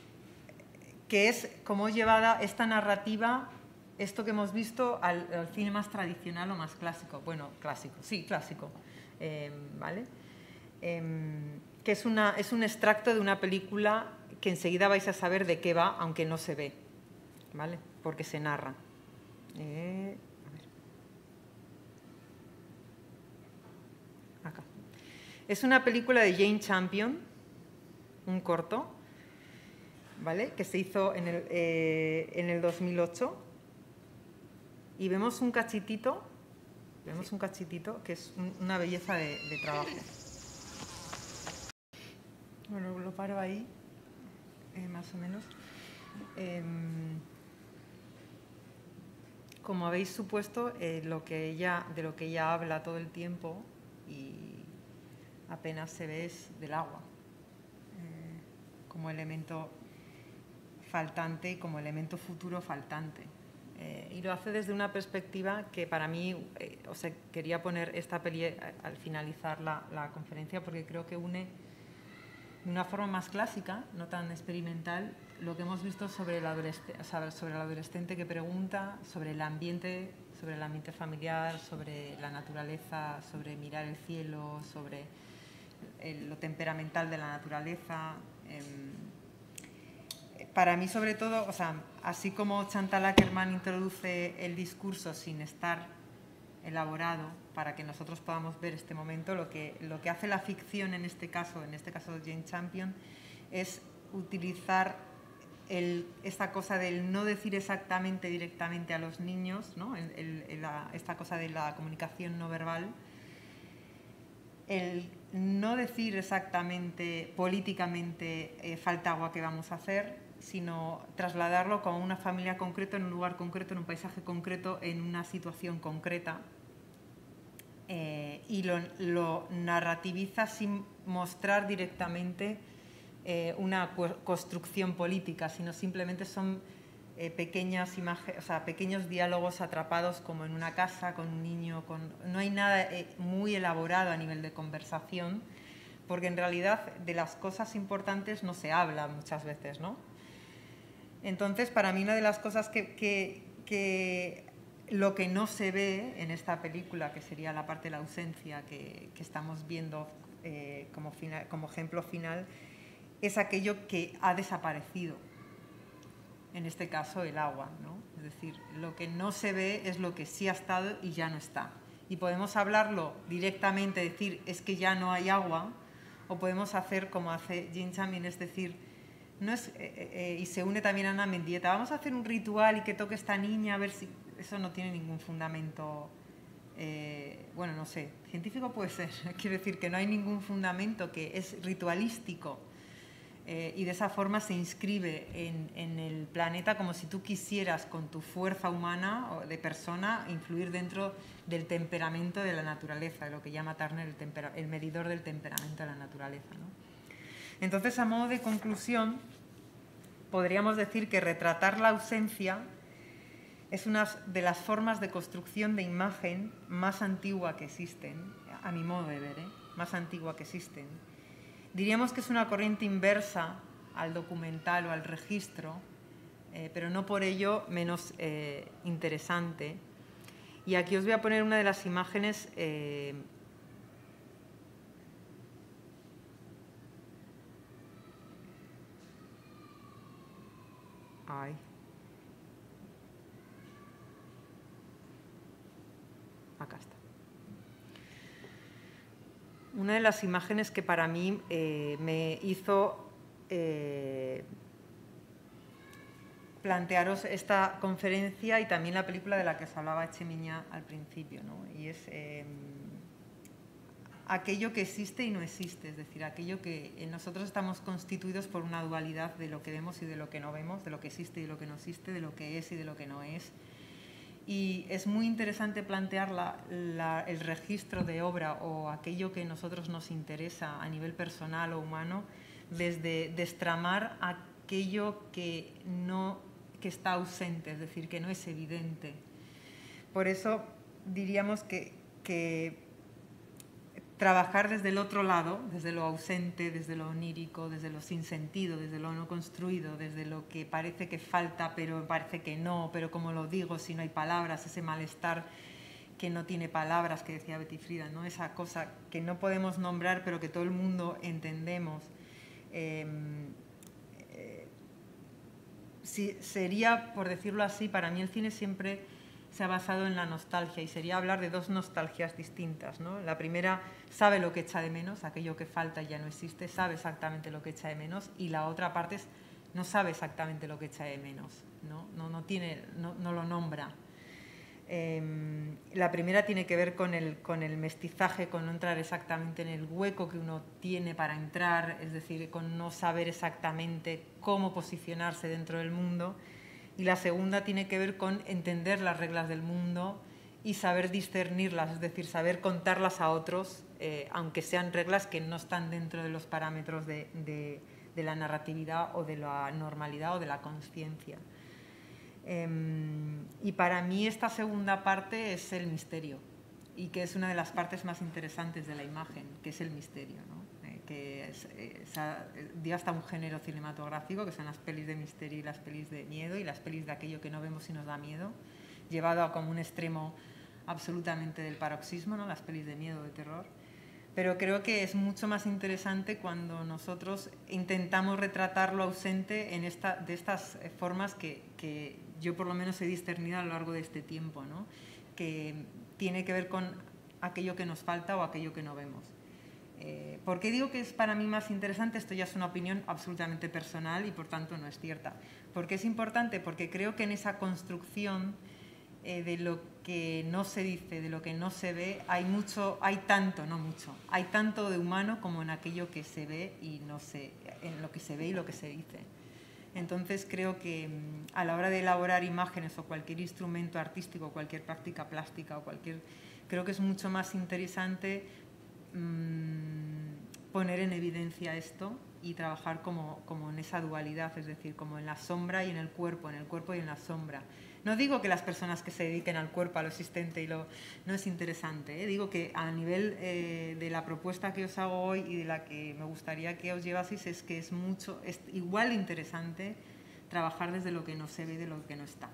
Speaker 3: que es como llevada esta narrativa, esto que hemos visto, al cine más tradicional o más clásico. Bueno, clásico, sí, clásico, ¿vale? Que es un extracto de una película que enseguida vais a saber de qué va, aunque no se ve, ¿vale? Porque se narra. A ver. Acá. Es una película de Jane Campion, un corto, ¿vale? Que se hizo en el 2008. Y vemos un cachitito que es una belleza de trabajo. Bueno, lo paro ahí, más o menos. Como habéis supuesto, de lo que ella habla todo el tiempo y apenas se ve es del agua, como elemento faltante y como elemento futuro faltante. Y lo hace desde una perspectiva que para mí, quería poner esta peli al finalizar la conferencia porque creo que une de una forma más clásica, no tan experimental, lo que hemos visto sobre el adolescente que pregunta, sobre el ambiente familiar, sobre la naturaleza, sobre mirar el cielo, sobre lo temperamental de la naturaleza. Para mí, sobre todo, así como Chantal Akerman introduce el discurso sin estar elaborado para que nosotros podamos ver este momento, lo que hace la ficción en este caso Jane Campion, es utilizar esta cosa del no decir exactamente directamente a los niños, ¿no? Esta cosa de la comunicación no verbal, el no decir exactamente políticamente falta agua, ¿qué vamos a hacer?, sino trasladarlo como una familia concreta, en un lugar concreto, en un paisaje concreto, en una situación concreta. Y lo narrativiza sin mostrar directamente una construcción política, sino simplemente son pequeñas imágenes, pequeños diálogos atrapados como en una casa con un niño. No hay nada muy elaborado a nivel de conversación, porque en realidad de las cosas importantes no se habla muchas veces, ¿no? Entonces, para mí una de las cosas que lo que no se ve en esta película, que sería la parte de la ausencia que estamos viendo como ejemplo final, es aquello que ha desaparecido. En este caso, el agua, ¿no? Es decir, lo que no se ve es lo que sí ha estado y ya no está. Y podemos hablarlo directamente, decir, es que ya no hay agua, o podemos hacer como hace Jin Chamin, es decir, no es, y se une también a Ana Mendieta, vamos a hacer un ritual y que toque esta niña, a ver si... Eso no tiene ningún fundamento, bueno, no sé, científico puede ser, quiero decir que no hay ningún fundamento, que es ritualístico, y de esa forma se inscribe en el planeta como si tú quisieras con tu fuerza humana o de persona influir dentro del temperamento de la naturaleza, lo que llama Turner el medidor del temperamento de la naturaleza, ¿no? Entonces, a modo de conclusión, podríamos decir que retratar la ausencia es una de las formas de construcción de imagen más antigua que existen, a mi modo de ver, más antigua que existen. Diríamos que es una corriente inversa al documental o al registro, pero no por ello menos interesante. Y aquí os voy a poner una de las imágenes acá está. Una de las imágenes que para mí me hizo plantearos esta conferencia y también la película de la que os hablaba Echemiñá al principio, ¿no? Y es aquello que existe y no existe, es decir, aquello que nosotros estamos constituidos por una dualidad de lo que vemos y de lo que no vemos, de lo que existe y de lo que no existe, de lo que es y de lo que no es. Y es muy interesante plantear el registro de obra o aquello que a nosotros nos interesa a nivel personal o humano desde destramar aquello que está ausente, es decir, que no es evidente. Por eso diríamos que trabajar desde el otro lado, desde lo ausente, desde lo onírico, desde lo sin sentido, desde lo no construido, desde lo que parece que falta pero parece que no, pero como lo digo si no hay palabras, ese malestar que no tiene palabras que decía Betty Friedan, ¿no? Esa cosa que no podemos nombrar pero que todo el mundo entendemos. Sería, por decirlo así, para mí el cine siempre se ha basado en la nostalgia y sería hablar de dos nostalgias distintas, ¿no? La primera sabe lo que echa de menos, aquello que falta y ya no existe, sabe exactamente lo que echa de menos, y la otra parte no sabe exactamente lo que echa de menos, no lo nombra. La primera tiene que ver con el mestizaje, con no entrar exactamente en el hueco que uno tiene para entrar, es decir, con no saber exactamente cómo posicionarse dentro del mundo. Y la segunda tiene que ver con entender las reglas del mundo y saber discernirlas, es decir, saber contarlas a otros, aunque sean reglas que no están dentro de los parámetros de la narratividad o de la normalidad o de la conciencia. Y para mí esta segunda parte es el misterio, y que es una de las partes más interesantes de la imagen, que es el misterio, ¿no? Que dio hasta un género cinematográfico, que son las pelis de misterio y las pelis de miedo, y las pelis de aquello que no vemos y nos da miedo, llevado a como un extremo absolutamente del paroxismo, ¿no? Las pelis de miedo, de terror. Pero creo que es mucho más interesante cuando nosotros intentamos retratar lo ausente de estas formas que yo por lo menos he discernido a lo largo de este tiempo, ¿no? Que tiene que ver con aquello que nos falta o aquello que no vemos. ¿Por qué digo que es para mí más interesante? Esto ya es una opinión absolutamente personal y por tanto no es cierta. ¿Por qué es importante? Porque creo que en esa construcción de lo que no se dice, de lo que no se ve, hay tanto de humano como en aquello que se ve y no se, en lo que se ve y lo que se dice. Entonces creo que a la hora de elaborar imágenes o cualquier instrumento artístico, cualquier práctica plástica creo que es mucho más interesante poner en evidencia esto y trabajar como en esa dualidad, es decir, como en la sombra y en el cuerpo y en la sombra. No digo que las personas que se dediquen al cuerpo, a lo existente no es interesante, ¿eh? Digo que a nivel de la propuesta que os hago hoy y de la que me gustaría que os llevaseis es que es igual interesante trabajar desde lo que no se ve y de lo que no está.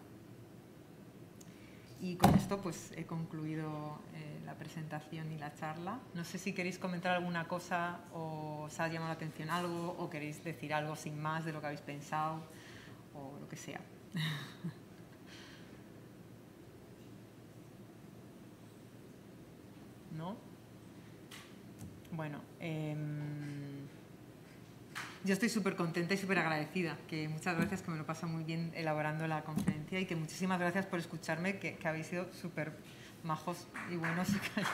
Speaker 3: Y con esto pues he concluido la presentación y la charla. No sé si queréis comentar alguna cosa o os ha llamado la atención algo o queréis decir algo sin más de lo que habéis pensado o lo que sea. ¿No? Bueno, yo estoy súper contenta y súper agradecida, que muchas gracias, que me lo paso muy bien elaborando la conferencia y que muchísimas gracias por escucharme, que habéis sido súper majos y buenos y callados.